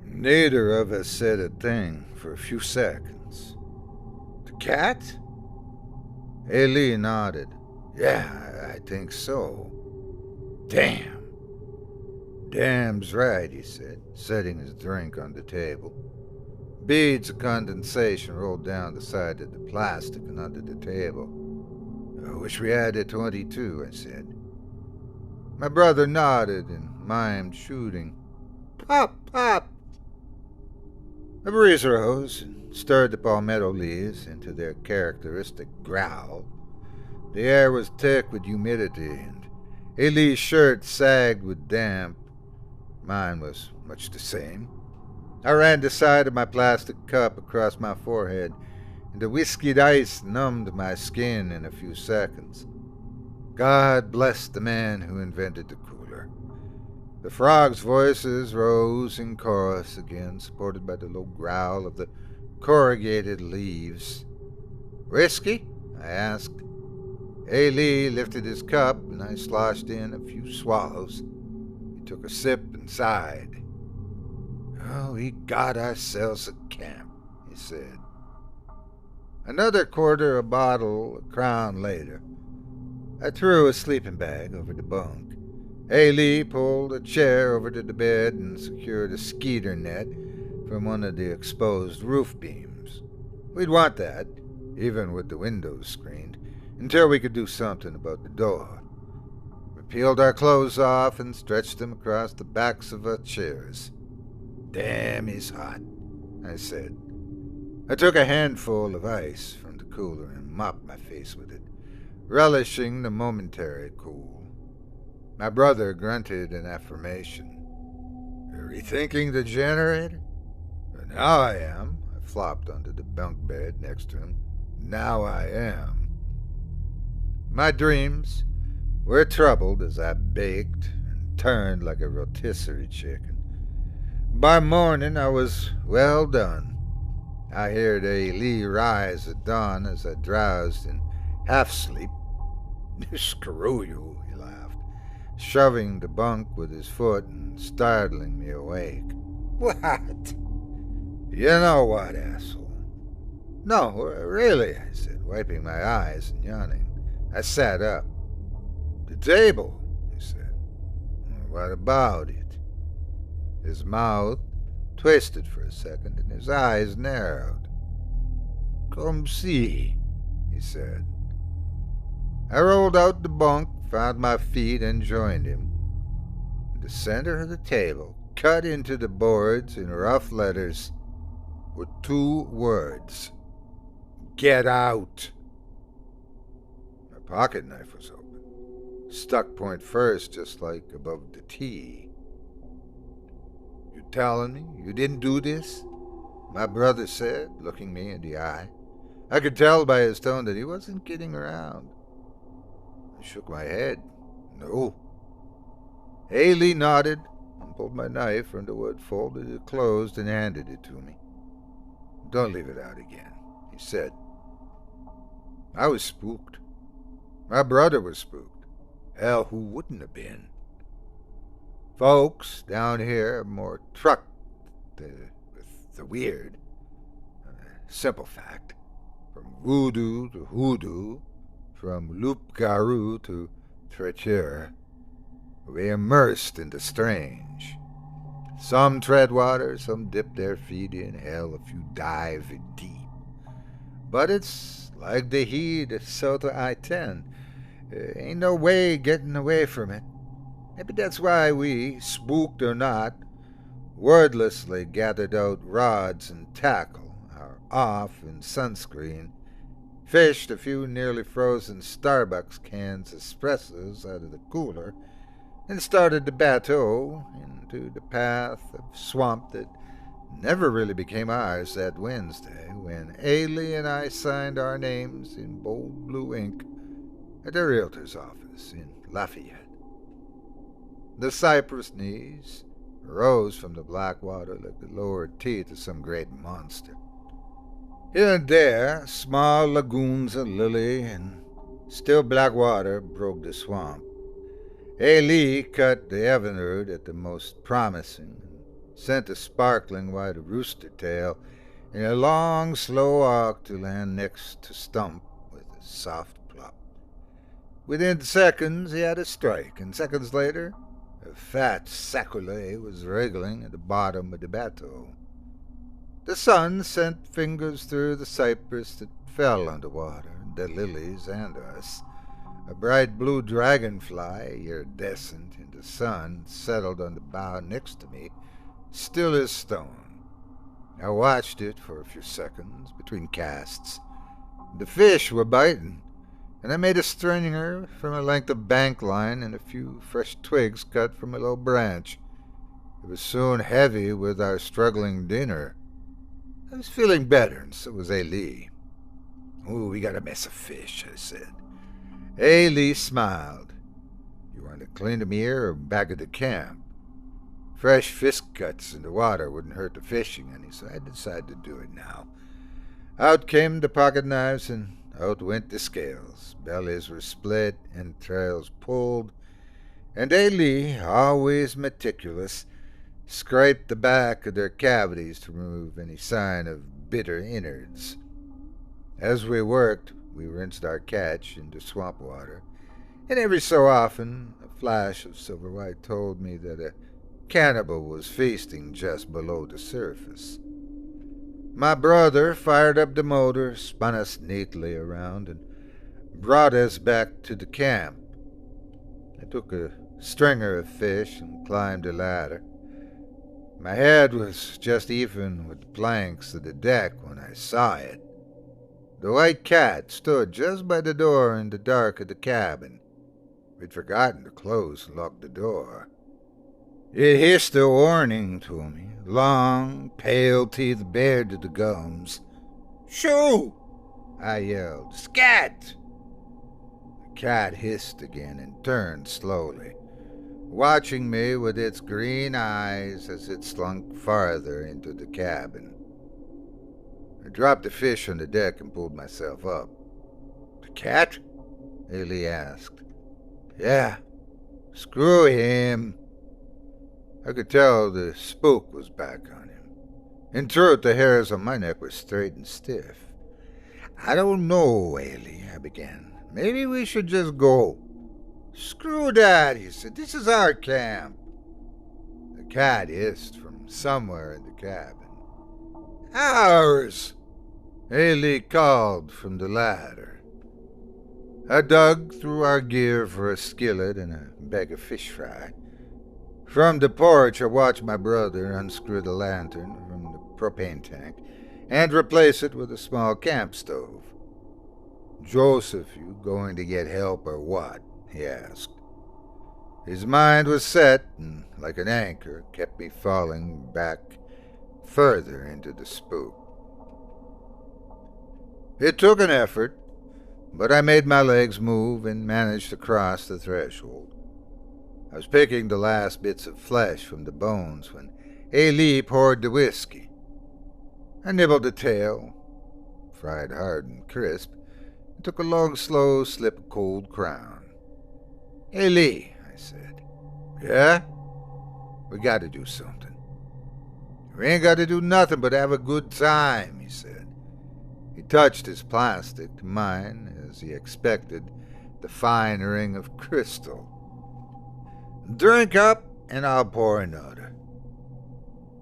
Neither of us said a thing for a few seconds. The cat? Ailey nodded. Yeah, I think so. Damn. Damn's right, he said, setting his drink on the table. Beads of condensation rolled down the side of the plastic and under the table. I wish we had a .22, I said. My brother nodded and mimed shooting. Pop, pop! A breeze rose and stirred the palmetto leaves into their characteristic growl. The air was thick with humidity, and Ailey's shirt sagged with damp. Mine was much the same. I ran the side of my plastic cup across my forehead, and the whiskied ice numbed my skin in a few seconds. God bless the man who invented the cooler. The frogs' voices rose in chorus again, supported by the low growl of the corrugated leaves. Whiskey? I asked. Ailey lifted his cup, and I sloshed in a few swallows. He took a sip and sighed. Oh, we got ourselves a camp, he said. Another quarter a bottle, a crown later. I threw a sleeping bag over the bunk. Ailey pulled a chair over to the bed and secured a skeeter net from one of the exposed roof beams. We'd want that, even with the windows screened, until we could do something about the door. We peeled our clothes off and stretched them across the backs of our chairs. Damn, he's hot, I said. I took a handful of ice from the cooler and mopped my face with it, relishing the momentary cool. My brother grunted in affirmation. You're rethinking the generator? Now I am. I flopped onto the bunk bed next to him. Now I am. My dreams were troubled as I baked and turned like a rotisserie chicken. By morning I was well done. I heard Ailey rise at dawn as I drowsed in half-sleep. Screw you, he laughed, shoving the bunk with his foot and startling me awake. What? You know what, asshole? No, really, I said, wiping my eyes and yawning. I sat up. The table, he said. What about it? His mouth twisted for a second and his eyes narrowed. Come see, he said. I rolled out the bunk, found my feet, and joined him. In the center of the table, cut into the boards in rough letters, were 2 words. Get out! My pocket knife was open, stuck point first, just like above the T. You telling me you didn't do this? My brother said, looking me in the eye. I could tell by his tone that he wasn't kidding around. I shook my head. No. Haley nodded and pulled my knife from the wood, folded it closed, and handed it to me. Don't leave it out again, he said. I was spooked. My brother was spooked. Hell, who wouldn't have been? Folks down here are more trucked with the weird. Simple fact. From voodoo to hoodoo, from loup-garou to treacherie, we immersed in the strange. Some tread water, some dip their feet in hell, a few dive deep. But it's like the heat south of I-10. Ain't no way getting away from it. Maybe that's why we, spooked or not, wordlessly gathered out rods and tackle, our off and sunscreen, fished a few nearly frozen Starbucks cans espressos out of the cooler, and started the bateau into the path of swamp that never really became ours that Wednesday when Ailey and I signed our names in bold blue ink at the realtor's office in Lafayette. The cypress knees rose from the black water like the lower teeth of some great monster. Here and there, small lagoons of lily and still black water broke the swamp. Ailey cut the evinrude at the most promising and sent a sparkling white rooster tail in a long, slow arc to land next to Stump with a soft plop. Within seconds he had a strike, and seconds later a fat sacolet was wriggling at the bottom of the bateau. The sun sent fingers through the cypress that fell on the water, the lilies, and us. A bright blue dragonfly, iridescent in the sun, settled on the bough next to me, still as stone. I watched it for a few seconds between casts. The fish were biting, and I made a stringer from a length of bank line and a few fresh twigs cut from a low branch. It was soon heavy with our struggling dinner. I was feeling better, and so was Ailey. "Ooh, we got a mess of fish," I said. Ailey smiled. "You want to clean them here or back at the camp?" Fresh fish cuts in the water wouldn't hurt the fishing any, so I decided to do it now. Out came the pocket knives, and out went the scales. Bellies were split, entrails pulled, and Ailey, always meticulous, scraped the back of their cavities to remove any sign of bitter innards. As we worked, we rinsed our catch into swamp water, and every so often a flash of silver white told me that a cannibal was feasting just below the surface. My brother fired up the motor, spun us neatly around, and brought us back to the camp. I took a stringer of fish and climbed the ladder. My head was just even with the planks of the deck when I saw it. The white cat stood just by the door in the dark of the cabin. We'd forgotten to close and lock the door. It hissed a warning to me, long, pale teeth bared to the gums. "Shoo!" I yelled. "Scat!" The cat hissed again and turned slowly, watching me with its green eyes as it slunk farther into the cabin. I dropped the fish on the deck and pulled myself up. "The cat?" Ailey asked. "Yeah. Screw him." I could tell the spook was back on him. In truth, the hairs on my neck were straight and stiff. "I don't know, Ailey," I began. "Maybe we should just go." "Screw that," he said. "This is our camp." The cat hissed from somewhere in the cabin. "Ours!" Ailey called from the ladder. I dug through our gear for a skillet and a bag of fish fry. From the porch, I watched my brother unscrew the lantern from the propane tank and replace it with a small camp stove. "Joseph, you going to get help or what?" he asked. His mind was set and, like an anchor, kept me falling back further into the spook. It took an effort, but I made my legs move and managed to cross the threshold. I was picking the last bits of flesh from the bones when Ailey poured the whiskey. I nibbled the tail, fried hard and crisp, and took a long, slow slip of cold crown. Ailey, I said. Yeah? We gotta do something. We ain't gotta do nothing but have a good time, he said. He touched his plastic to mine, as he expected, the fine ring of crystal. Drink up, and I'll pour another.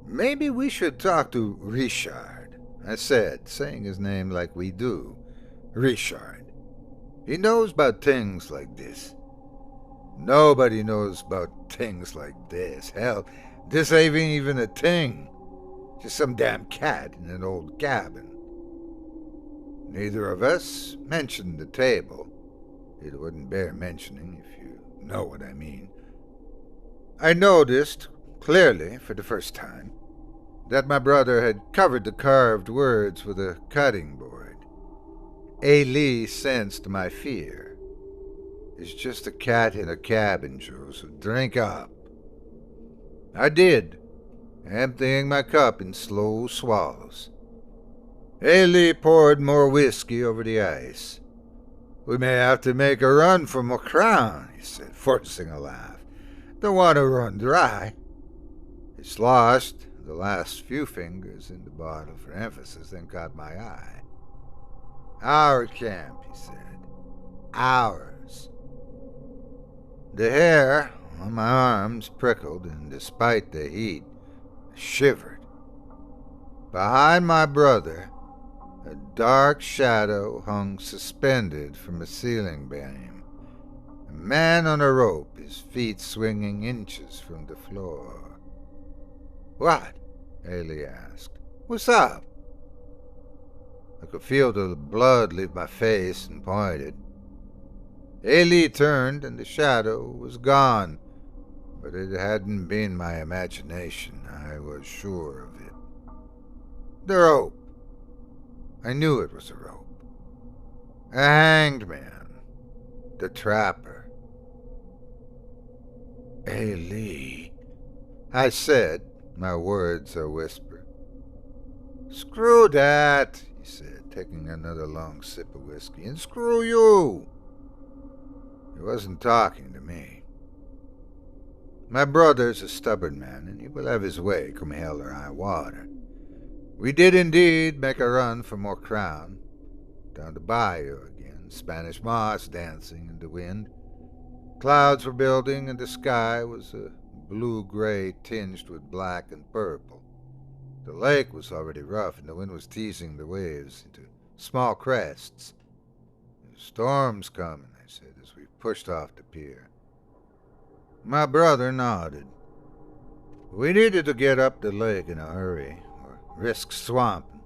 Maybe we should talk to Richard, I said, saying his name like we do. Richard. He knows about things like this. Nobody knows about things like this. Hell, this ain't even a thing. Just some damn cat in an old cabin. Neither of us mentioned the table. It wouldn't bear mentioning, if you know what I mean. I noticed, clearly for the first time, that my brother had covered the carved words with a cutting board. Ailey sensed my fear. It's just a cat in a cabin, Joe, so drink up. I did, emptying my cup in slow swallows. Ailey poured more whiskey over the ice. We may have to make a run for more crown, he said, forcing a laugh. Don't want to run dry. He sloshed the last few fingers in the bottle for emphasis, then caught my eye. Our camp, he said. Ours. The hair on my arms prickled, and despite the heat, I shivered. Behind my brother, a dark shadow hung suspended from a ceiling beam. A man on a rope, his feet swinging inches from the floor. What? Ailey asked. What's up? I could feel the blood leave my face and pointed. Ailey turned and the shadow was gone, but it hadn't been my imagination. I was sure of it. The rope. I knew it was a rope. A hanged man. The trapper. Ailey, I said, my words a whisper. Screw that, he said, taking another long sip of whiskey, and screw you. He wasn't talking to me. My brother's a stubborn man, and he will have his way come hell or high water. We did indeed make a run for more crown. Down the bayou again, Spanish moss dancing in the wind. Clouds were building, and the sky was a blue-gray tinged with black and purple. The lake was already rough, and the wind was teasing the waves into small crests. The storm's coming, I said, as we pushed off the pier. My brother nodded. We needed to get up the lake in a hurry, or risk swamping.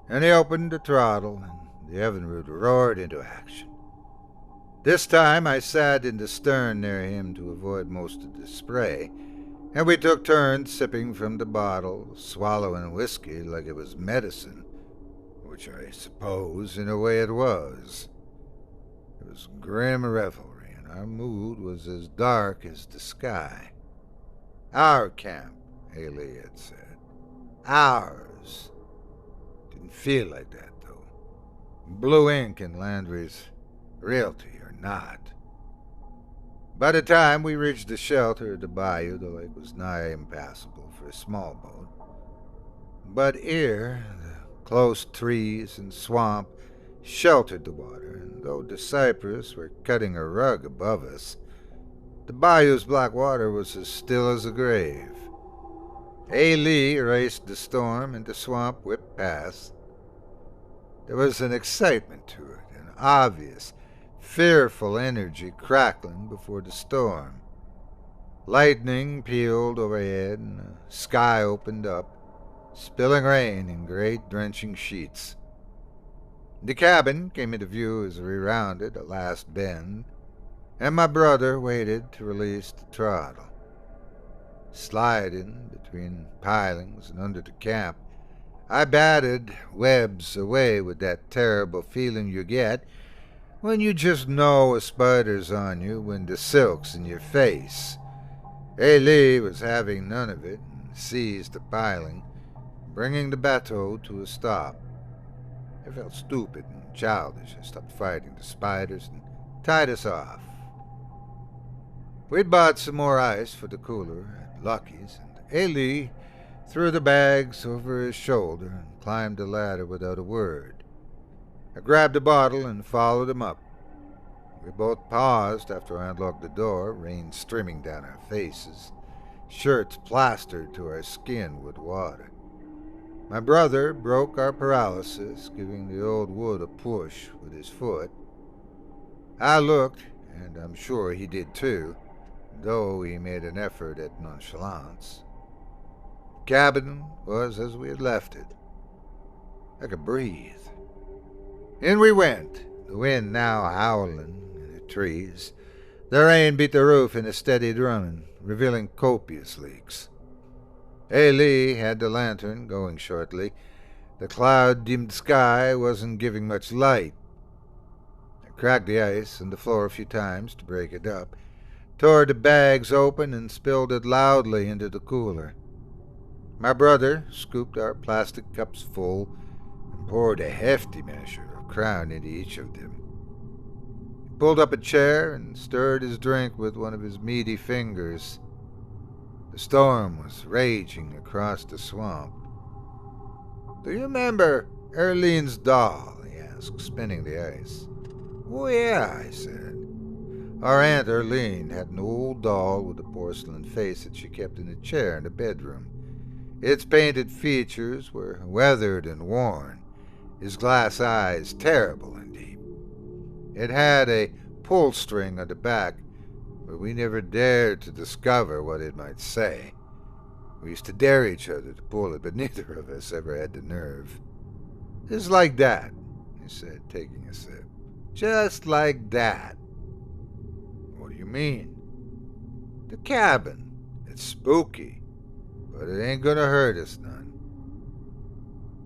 And he opened the throttle, and the Evinrude roared into action. This time I sat in the stern near him to avoid most of the spray, and we took turns sipping from the bottle, swallowing whiskey like it was medicine, which I suppose in a way it was. It was grim revelry, and our mood was as dark as the sky. Our camp, Ailey had said. Ours. Didn't feel like that, though. Blue ink in Landry's realty or not. By the time we reached the shelter of the bayou, the lake was nigh impassable for a small boat. But here, the close trees and swamp sheltered the water, and though the cypress were cutting a rug above us, the bayou's black water was as still as a grave. Ailey raced the storm, and the swamp whipped past. There was an excitement to it, an obvious, fearful energy crackling before the storm. Lightning pealed overhead, and the sky opened up, spilling rain in great drenching sheets. The cabin came into view as we rounded a last bend, and my brother waited to release the throttle. Sliding between pilings and under the camp, I batted webs away with that terrible feeling you get when you just know a spider's on you when the silk's in your face. Ailey was having none of it and seized the piling, bringing the bateau to a stop. I felt stupid and childish. I stopped fighting the spiders and tied us off. We'd bought some more ice for the cooler at Lucky's, and Ailey threw the bags over his shoulder and climbed the ladder without a word. I grabbed a bottle and followed him up. We both paused after I unlocked the door, rain streaming down our faces, shirts plastered to our skin with water. My brother broke our paralysis, giving the old wood a push with his foot. I looked, and I'm sure he did too, though he made an effort at nonchalance. The cabin was as we had left it. I could breathe. In we went, the wind now howling in the trees. The rain beat the roof in a steady drumming, revealing copious leaks. Ailey had the lantern going shortly. The cloud-dimmed sky wasn't giving much light. I cracked the ice on the floor a few times to break it up, tore the bags open and spilled it loudly into the cooler. My brother scooped our plastic cups full and poured a hefty measure of Crown into each of them. He pulled up a chair and stirred his drink with one of his meaty fingers. The storm was raging across the swamp. "Do you remember Erlene's doll?" he asked, spinning the ice. "Oh, yeah," I said. Our Aunt Erlene had an old doll with a porcelain face that she kept in a chair in the bedroom. Its painted features were weathered and worn, his glass eyes terrible and deep. It had a pull string on the back, but we never dared to discover what it might say. We used to dare each other to pull it, but neither of us ever had the nerve. "Just like that," he said, taking a sip. "Just like that." "What do you mean?" "The cabin. It's spooky, but it ain't gonna hurt us none."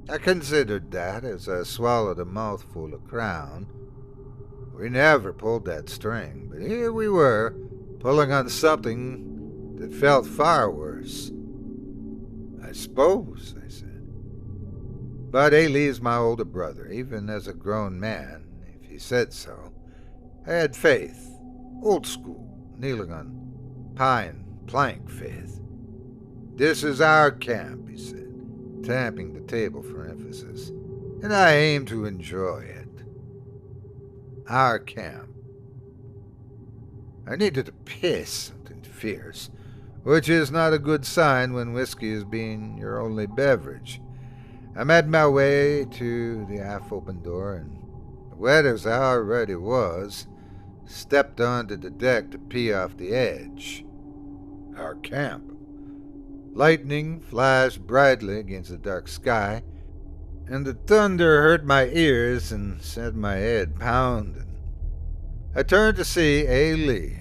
I considered that as I swallowed a mouthful of Crown. We never pulled that string, but here we were, pulling on something that felt far worse. "I suppose," I said. But Ailey's my older brother, even as a grown man, if he said so. I had faith, old school, kneeling on pine plank faith. "This is our camp," he said, tapping the table for emphasis, "and I aim to enjoy it. Our camp." I needed to piss something fierce, which is not a good sign when whiskey is being your only beverage. I made my way to the half-open door and, wet as I already was, stepped onto the deck to pee off the edge. Our camp. Lightning flashed brightly against the dark sky, and the thunder hurt my ears and sent my head pounding. I turned to see Ailey.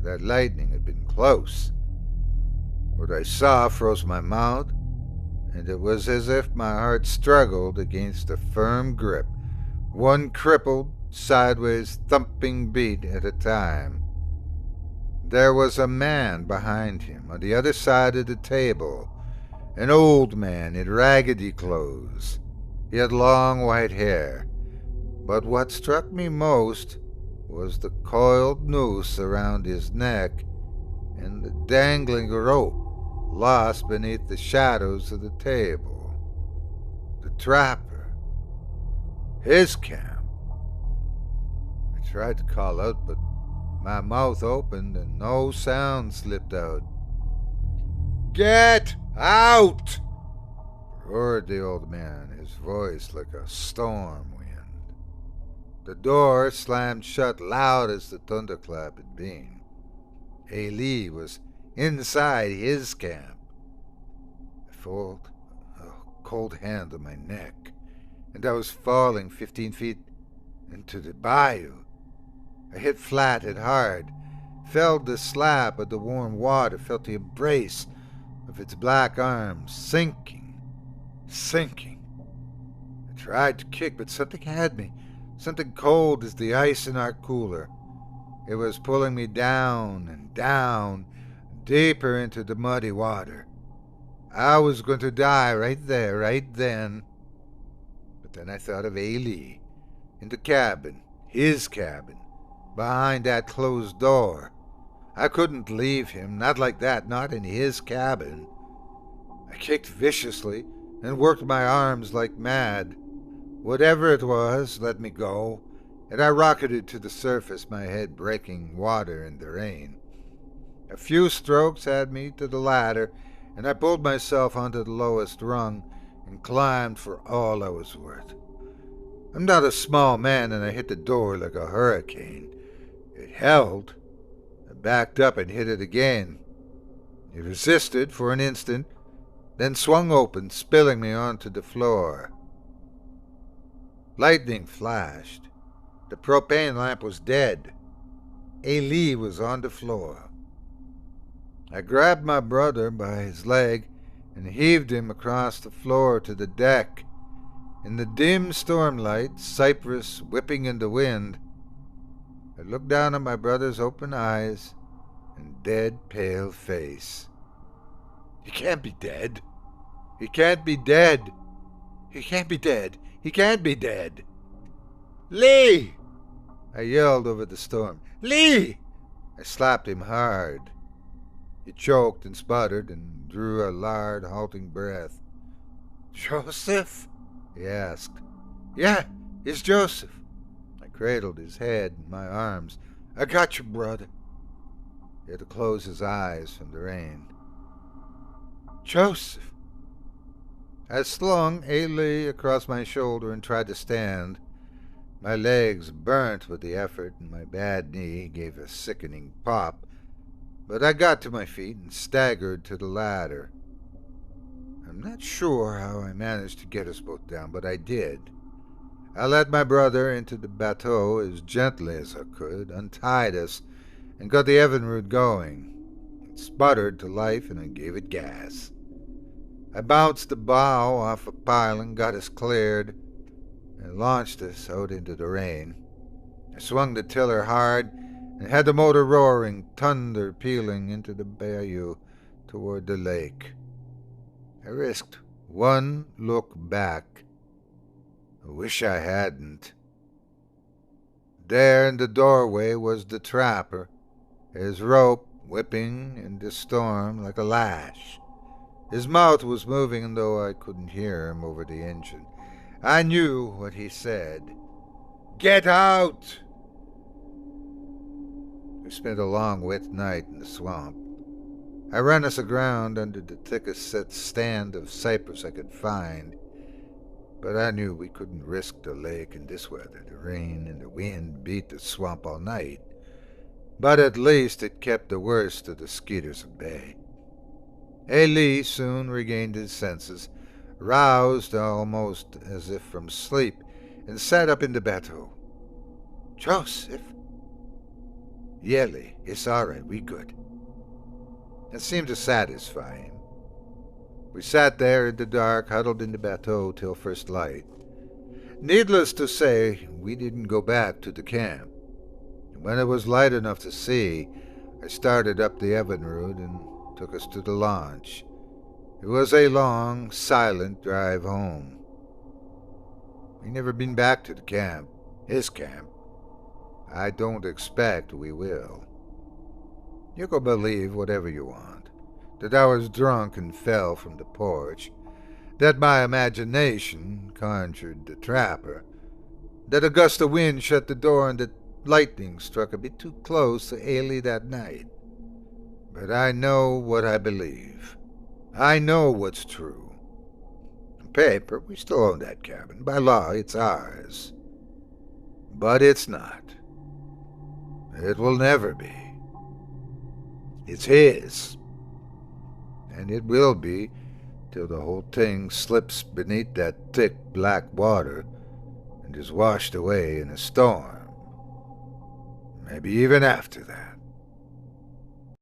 That lightning had been close. What I saw froze my mouth, and it was as if my heart struggled against a firm grip, one crippled, sideways thumping beat at a time. There was a man behind him, on the other side of the table, an old man in raggedy clothes. He had long white hair, but what struck me most was the coiled noose around his neck and the dangling rope lost beneath the shadows of the table. The trapper. His camp. I tried to call out, but my mouth opened and no sound slipped out. "Get out!" roared the old man, his voice like a storm wind. The door slammed shut loud as the thunderclap had been. Ailey was inside his camp. I felt a cold hand on my neck, and I was falling 15 feet into the bayou. I hit flat and hard, felt the slap of the warm water, felt the embrace of its black arms, sinking. tried to kick, but something had me. Something cold as the ice in our cooler. It was pulling me down and down, deeper into the muddy water. I was going to die right there, right then. But then I thought of Ailey, in the cabin, his cabin, behind that closed door. I couldn't leave him, not like that, not in his cabin. I kicked viciously and worked my arms like mad. Whatever it was let me go, and I rocketed to the surface, my head breaking water in the rain. A few strokes had me to the ladder, and I pulled myself onto the lowest rung and climbed for all I was worth. I'm not a small man, and I hit the door like a hurricane. It held. I backed up and hit it again. It resisted for an instant, then swung open, spilling me onto the floor. Lightning flashed. The propane lamp was dead. Ailey was on the floor. I grabbed my brother by his leg and heaved him across the floor to the deck. In the dim stormlight, cypress whipping in the wind, I looked down at my brother's open eyes and dead pale face. He can't be dead. He can't be dead. He can't be dead. He can't be dead. Lee! I yelled over the storm. Lee! I slapped him hard. He choked and sputtered and drew a loud, halting breath. Joseph? He asked. Yeah, it's Joseph. I cradled his head in my arms. I got you, brother. He had to close his eyes from the rain. Joseph! I slung Ailey across my shoulder and tried to stand. My legs burnt with the effort, and my bad knee gave a sickening pop, but I got to my feet and staggered to the ladder. I'm not sure how I managed to get us both down, but I did. I led my brother into the bateau as gently as I could, untied us, and got the Evinrude going. It sputtered to life, and I gave it gas. I bounced the bow off a piling, got us cleared, and launched us out into the rain. I swung the tiller hard and had the motor roaring, thunder pealing into the bayou toward the lake. I risked one look back. I wish I hadn't. There in the doorway was the trapper, his rope whipping in the storm like a lash. His mouth was moving, though I couldn't hear him over the engine. I knew what he said. Get out! We spent a long, wet night in the swamp. I ran us aground under the thickest set stand of cypress I could find, but I knew we couldn't risk the lake in this weather. The rain and the wind beat the swamp all night, but at least it kept the worst of the skeeters at bay. Ailey soon regained his senses, roused almost as if from sleep, and sat up in the bateau. Joseph? Yelly, it's all right, we good. That seemed to satisfy him. We sat there in the dark, huddled in the bateau till first light. Needless to say, we didn't go back to the camp. When it was light enough to see, I started up the Evinrude and took us to the launch. It was a long, silent drive home. We've never been back to the camp, his camp. I don't expect we will. You can believe whatever you want, that I was drunk and fell from the porch, that my imagination conjured the trapper, that a gust of wind shut the door and that lightning struck a bit too close to Ailey that night. But I know what I believe. I know what's true. On paper, we still own that cabin. By law, it's ours. But it's not. It will never be. It's his. And it will be till the whole thing slips beneath that thick black water and is washed away in a storm. Maybe even after that.